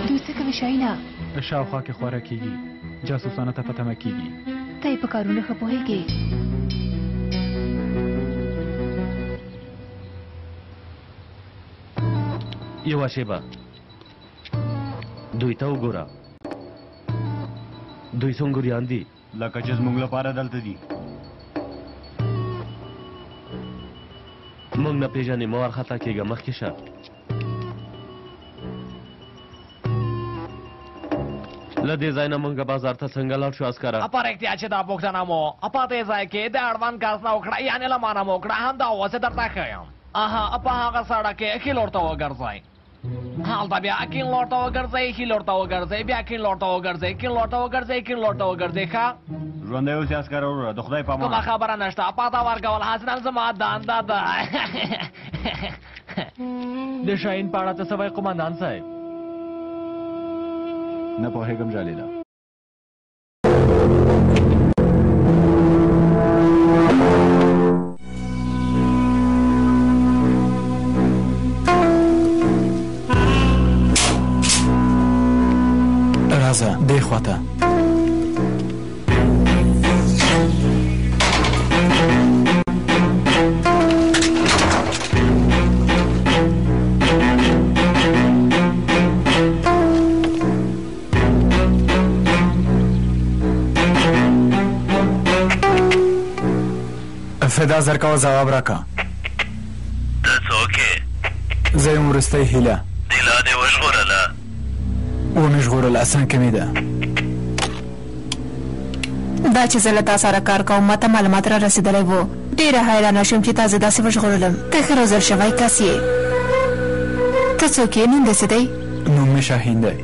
دوی څه کوي شاهینه شاوخوا کې خوره کېږي جاسوسانو ته پته مه کېږي ته یې په کارونو ښه پوهېږې یوه شیبه دوی ته وګوره دوی سنګریان دي لکه چې زموږ لپاره دلته دي موږ نه پېژنې مه وارخطا کېږه مخکې شه له دې ځای نه موږ بازار ته څنګه لاړ شو عسکره په رښتیا چې دا پوښتنه مو په دې ځای کې د اړوند کس نه وکړه یعنې له ما نه مو وکړه همدا اوس یې درته ښه یم په هغه سړک کې ښي لور ته وګرځئ هلته بیا کیڼ لور ته وګرځئ ښي لور ته وګرځئ بیا کیڼ لور ته وګرځئ کیڼ لور ته وګرځئ کیڼ لور ته وګرځئ ښه ژوندی اوسې عسکره وروره د خدای په امان کومه خبره نشته پته ورکول حاصل زما دنده ده د شاهین په اړه څه څه وایي قمندان صاحب نه پوهېږم جلیله راځه دې خواته فدا زرکاو ځواب راکا ته څوک یې زه یم وروستۍ هیله دې لا دې وژغورله ومې ژغورل اسان کمې ده دا چې زه له تا سره کار کوم ماته معلومات را رسېدلی و ډېره حیرانه شوم چې تا زه داسې وژغورلم ته ښه روزل شوی کس یې ته څوک یې نوم داسې دی نوم مې شاهین دی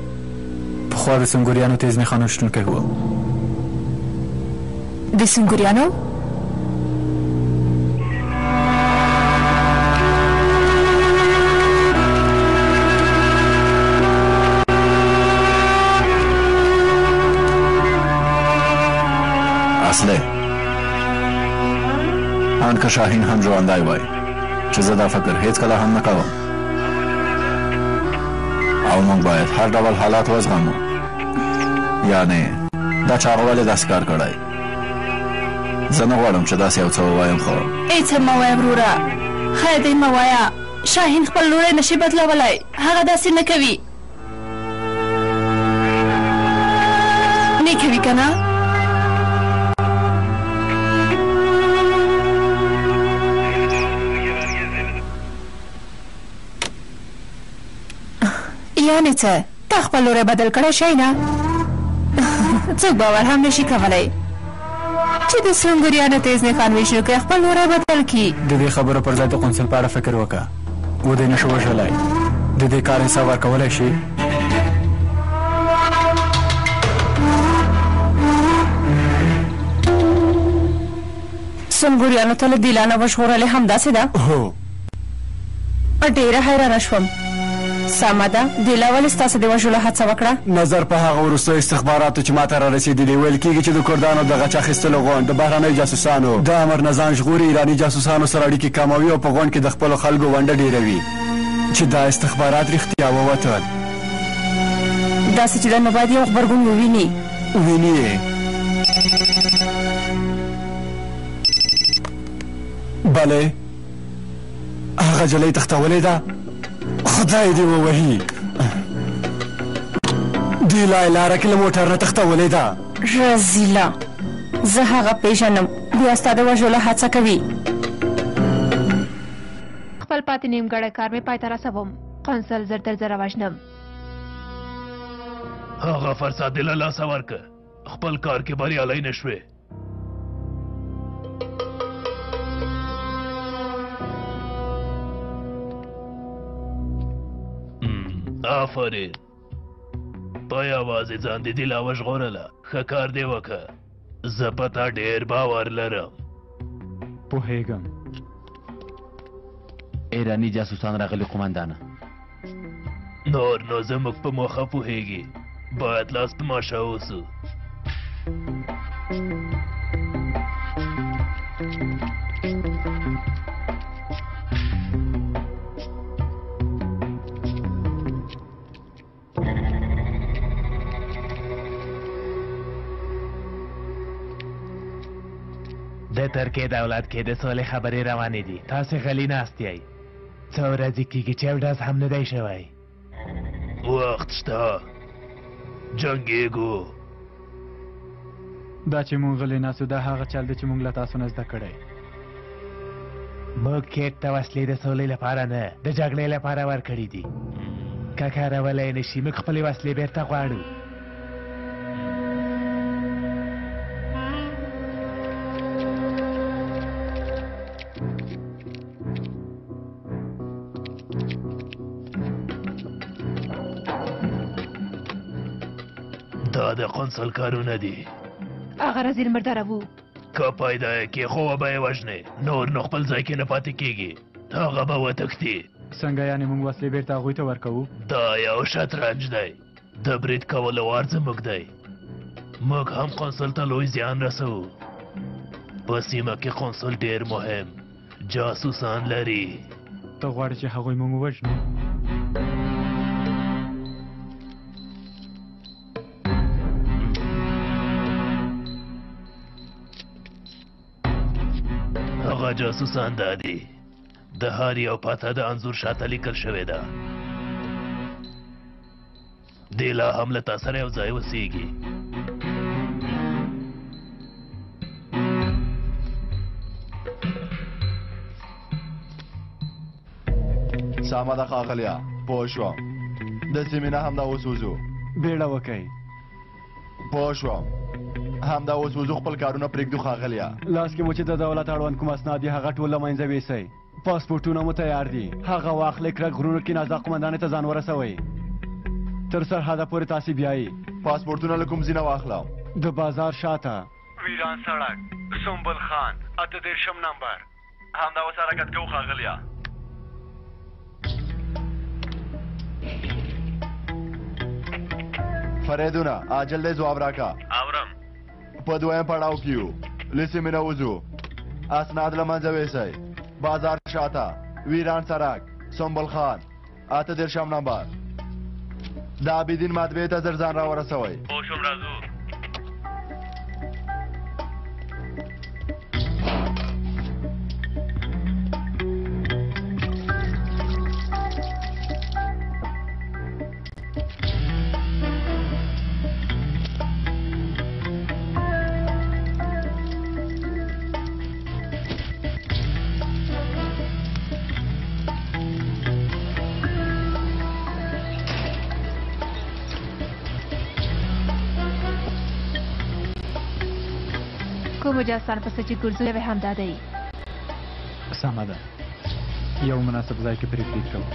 پخوا د سنګوریانو تیزمې خانو شتونکی و د سنګوریانو اصله ان که شاهین هم ژوندی وای چې زه دا فکر هیڅکله هم نه کوم او موږ باید هر ډول حالات وزغمو یعنی دا چې هغه ولې داسې کار کړی زه نه غواړم چې داسې یو څه ووایم خو هېڅ هم مه وایه وروره خیر دی مه وایه شاهین خپل لوری نشي بدلولی هغه داسې نه کوي نه کوي که نه یعنې څه تا خپل لوری بدل کړی شی نه څوک باور هم نشي کولی چې د سنګریانو تیز نښان ویشنو کوي خپل لوری بدل کړي د دې خبرو پر ځای د قونسل په اړه فکر وکړه ودې نشو وژلی د دې کار حساب ورکولی شي سنګریانو ته له دیلانه وژغورلې همداسې ده هو ډېره حیرانه شوم سمه ده دیلا ولې ستاسو د وژلو هڅه وکړه نظر په هغه وروستو استخباراتو چې ماته را رسېدلي ویل کېږي چې د کردانو د غچ اخیستلو غونډ د بهرنیو جاسوسانو د امر نظام ژغوري ایراني جاسوسانو سره اړیکې کموي او په غونډ کې د خپلو خلکو ونډه ډېروي چې دا استخبارات رښتیا ووتل داسې چې دا نو باید یو غبرګون وویني ویني بله هغه جلۍ تښتولې ده خدای دې ووهي دیلای لاره کې له موټر نه تښتولې ده رزیله زه هغه پیژنم بیا ستا د وژلو هڅه کوي خپل پاتې نیمګړی کار مې پای ته رسوم قونسل زر تر زره وژنم هغه فرصت دې له لاسه ورکه خپل کار کې بریالی نه شوې آفرین په یوازې ځان دې دیلا وژغورله ښه کار دې وکړه زه په تا ډېر باور لرم پوهېږم ایرانی جاسوسان راغلي قومندانه نور نو زموږ په موخه پوهېږي باید لاس په ماشه اوسو د ترکیې دولت کې د سولې خبرې روانې دي تاسې غلي ناست یئ څه ورځې کېږي چې یو ډز هم نه دی شوی وخت شته جنګېږو دا چې مونږ غلي ناستو دا هغه چل دی چې مونږ له تاسو نه زده کړی موږ کیټ ته وسلې د سولې لپاره نه د جګړې لپاره ورکړي دي که کارولی نه شي موږ خپلې وسلې بېرته غواړو دا د قونسل کارونه دي هغه رزیل مرداره وو که پیدا یې کې خو به یې وژنې نور نو خپل ځای کې نه پاتې کېږي هغه به وتښتي څنګه یعنې مونږ وسلې بېرته هغوی ته ورکوو دا یو شطرنج دی د برید کولو وار زموږ دی موږ هم قونسل ته لوی زیان رسوو په سیمه کې قونسل ډېر مهم جاسوسان لري ته غواړې چې هغوی مونږ ووژنو هغه جاسوسان دا دي د هر یو پته د انځور شاته لیکل شوې ده دی لا هم له تا سره یو ځای اوسېږي سمه ده ښاغلیه پوه شوم د سیمې نه همدا اوس وځو بیړه وکئ پوه شوم همدا اوس وځو خپل کارونه پرېږدو ښاغلیه لاس کې مو چې د دولت اړوند کوم اسناد دي هغه ټول له منځه ویسئ پاسپورټونه مو تیار دي هغه واخلئ کرک غرونو کې نازا قمندانې ته ځان ورسوئ تر سرحده پورې تاسې بیایي پاسپورټونه له کوم ځینه واخلم د بازار شاته ویران سړک سنبل خان 38 نمبر همدا اوس حرکت کوو ښاغلیه فریدونه عاجل دی ځواب راکړه اورم په دویم پړاو کې یو له سیمې نه وځو اسناد له منځه ویسئ بازار شاته ویران سرک سنبل خان 8 نمبر د عابدین مطبعې ته زر ځان را ورسوئ پوه شوم راځو کوم جاسان پسې چې ګرځوي به همدا دی سمه ده یو مناسب ځای کې پرېږدي کوو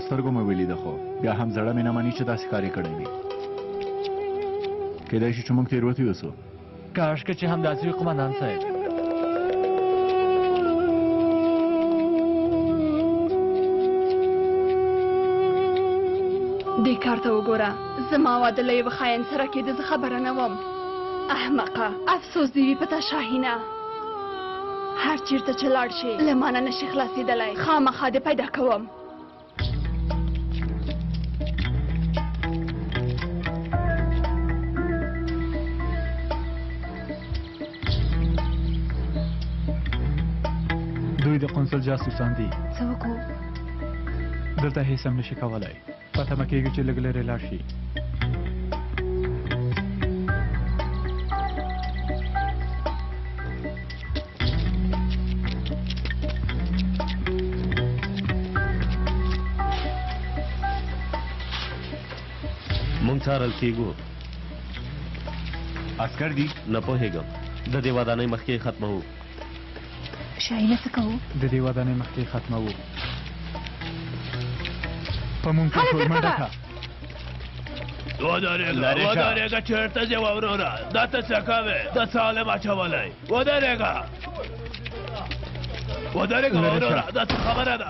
سترګو مې ولیده خو بیا هم زړه مې نه مني چې داسې کار یې کړی وي کیدای شي چې موږ تېروتي اوسو کاشکې چې همداسې وي قمندان صاحب دې کار ته وګوره زما واده له یوه خاین سره کېده زه خبره نه وم احمقه افسوس دې وي په تا شاهینه هر چیرته چې لاړ شې له ما نه نشي خلاصېدلی خامخا دې پیدا کوم دوی د قونسل جاسوسان دي څه وکړو دلته هیڅ هم نشي کولی پته مه کېږي چې لږ لرې لاړ شي مونږ څارل کېږو عسکر دي نه پوهېږم د دې ودانۍ مخکې ختموو شاهینه څه کوو د دې ودانۍ مخکې ختموو په مونږ کې ټول منډه کړه ودرېږه چېرته ځې وروره دا ته څه کوې د سالم اچولی ودرېږه وروره دا څه خبره ده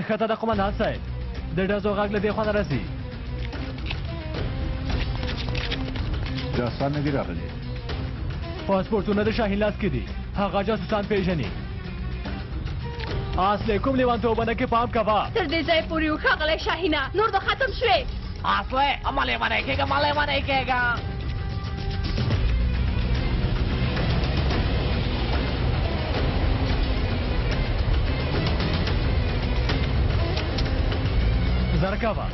نښته د قمندان صاحب د ډزو غږ له دې خوا نه رسي جاسوسان نه دي راغلي پاسپورټونه د شاهین لاس کې دي هغه جاسوسان پیژني اصلې کوم لیوانتوبونه کې پام کوه تر دې ځای پورې و ښاغلی شاهینه نور د ختم شوې اصلې ما لیونی کېږه زرکوه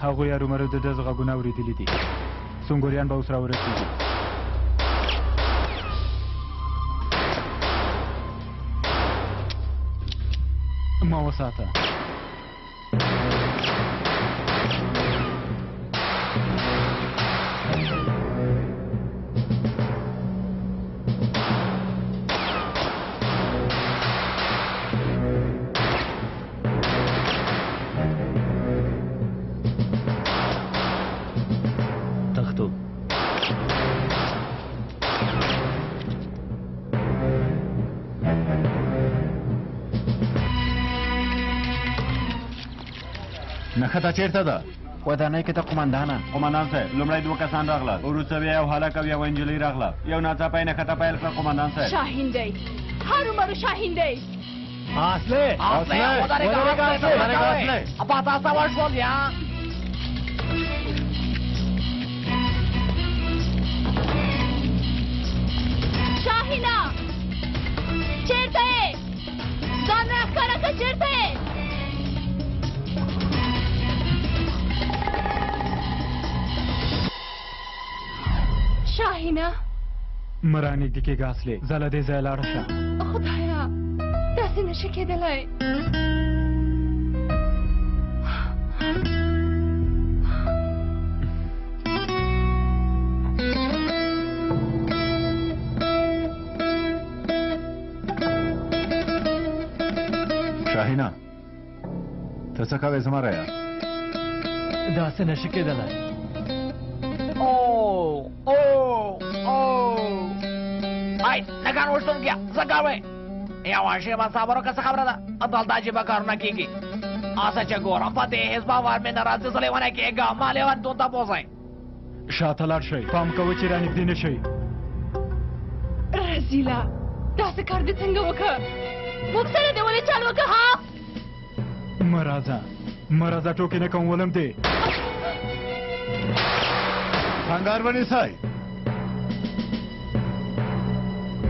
هغوی ارومرو د ډز غږونه اورېدلي دي سنګوریان به اوس راورسېږي ما وساته نښته چیرته ده؟ ودانۍ کې د قمندانه. قمندان صاحب لومړی 2 کسان راغلل، وروسته بیا یو هلک او یوه نجلۍ راغله. یو ناڅاپه یې نښته پیل کړه. قمندان صاحب شاهین دی، هرومرو شاهین دی. اصله apa tasa washwal ya شاهینا چیرته یې؟ ځان راښکاره کړه چیرته یې؟ شاهینا مه رانږدې کېږه اصلې، زه له دې ځایه لاړه شه. خدایا داسې نشي کېدلی. شاهینه ته څه کوې زما رایه؟ داسې نشي کېدلی. ay nagaan وشتونکیا څه کوئ؟ یوه شېبه صبر وکړه، څه خبره ده؟ دلته عجیبه کارونه کېږي. اسه چې ګورم په دې حزب وار مې نه راځي، زه لیونی کېږم. ما لیونتون ته بوځئ. شاته لاړ شئ، پام کوئ چې رانږدې نه شئ. رزیله داسې کار دې څنګه وکړه؟ موږ سره دې ولې چل وکړه؟ ها مه راځه ټوکې نه کوم ولم دې. هنګار ونیسئ.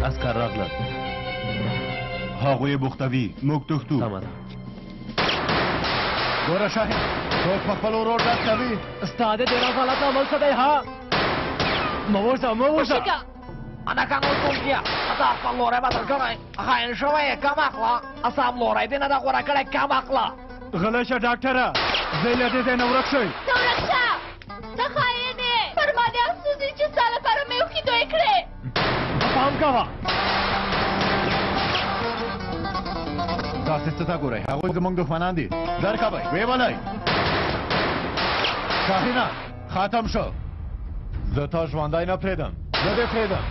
عسکر راغلل. هغوی بوختوي، موږ تښتو. سمه ده. ګوره شاهین څوک په خپل ورور ډز کوي. ستا د دې غلط عمل څه دی ها؟ مه ورځه nagaan وشتونکیا تا خپل لوری بدل کړی. خاین شوی یې کم اخله. سم لوری دې نه ده غوره کړی، کم اخله. غلی شه ډاکټره، ځئ له دې ځای نه ورک شئ. ته ورک شه، ته خاین یې. پر ما دې افسوس دی چې ستا لپاره مې اوښکې تویې کړې. پام کوه. تاسې څه ته ګورئ؟ هغوی زموږ دښمنان دي. در کوئ، ویې ولئ. شاهینه ختم شو. زه تا ژوندی نه پرېږدم، زه دې پرېږدم.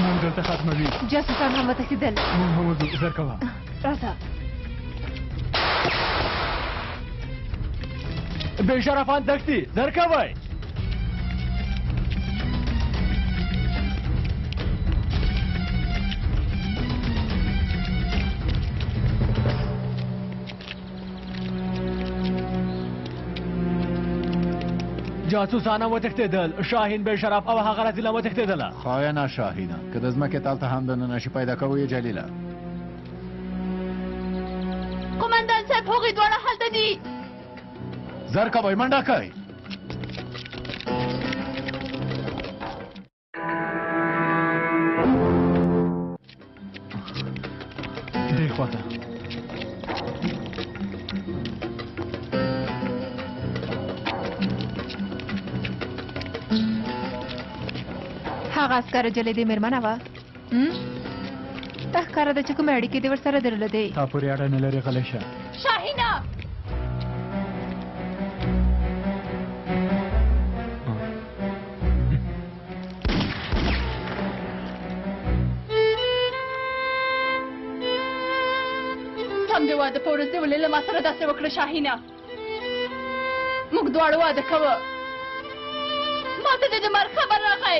موږ دلته ختموي. جاسوسان هم وتښتېدل. موږ هم وځو، زر کوه. راځه. بې شرفان دښتې زر کوئ. جاسوسان هم وتښتېدل. شاهین بې شرف او هغه رزیله وتښتېدله. خاینه شاهینه که د ځمکې تل ته هم دننه شي پیدا کوو یې جلیله. قمندان صاحب هغوی دواړه هلته دي. زر کوئ، منډه کوئ. دې خواته. هغه عسکره جلې دې مېرمنه وه. ته ښکاره ده چې کومې اړیکې دې ورسره درلودې. تا پورې اړه نه لري، غلی شه. شاهینه سم دې واده په ورځ دې ولې له ما سره داسې وکړه؟ شاهینه موږ دواړه واده کوو. ما ته دې د مرګ خبر راغی.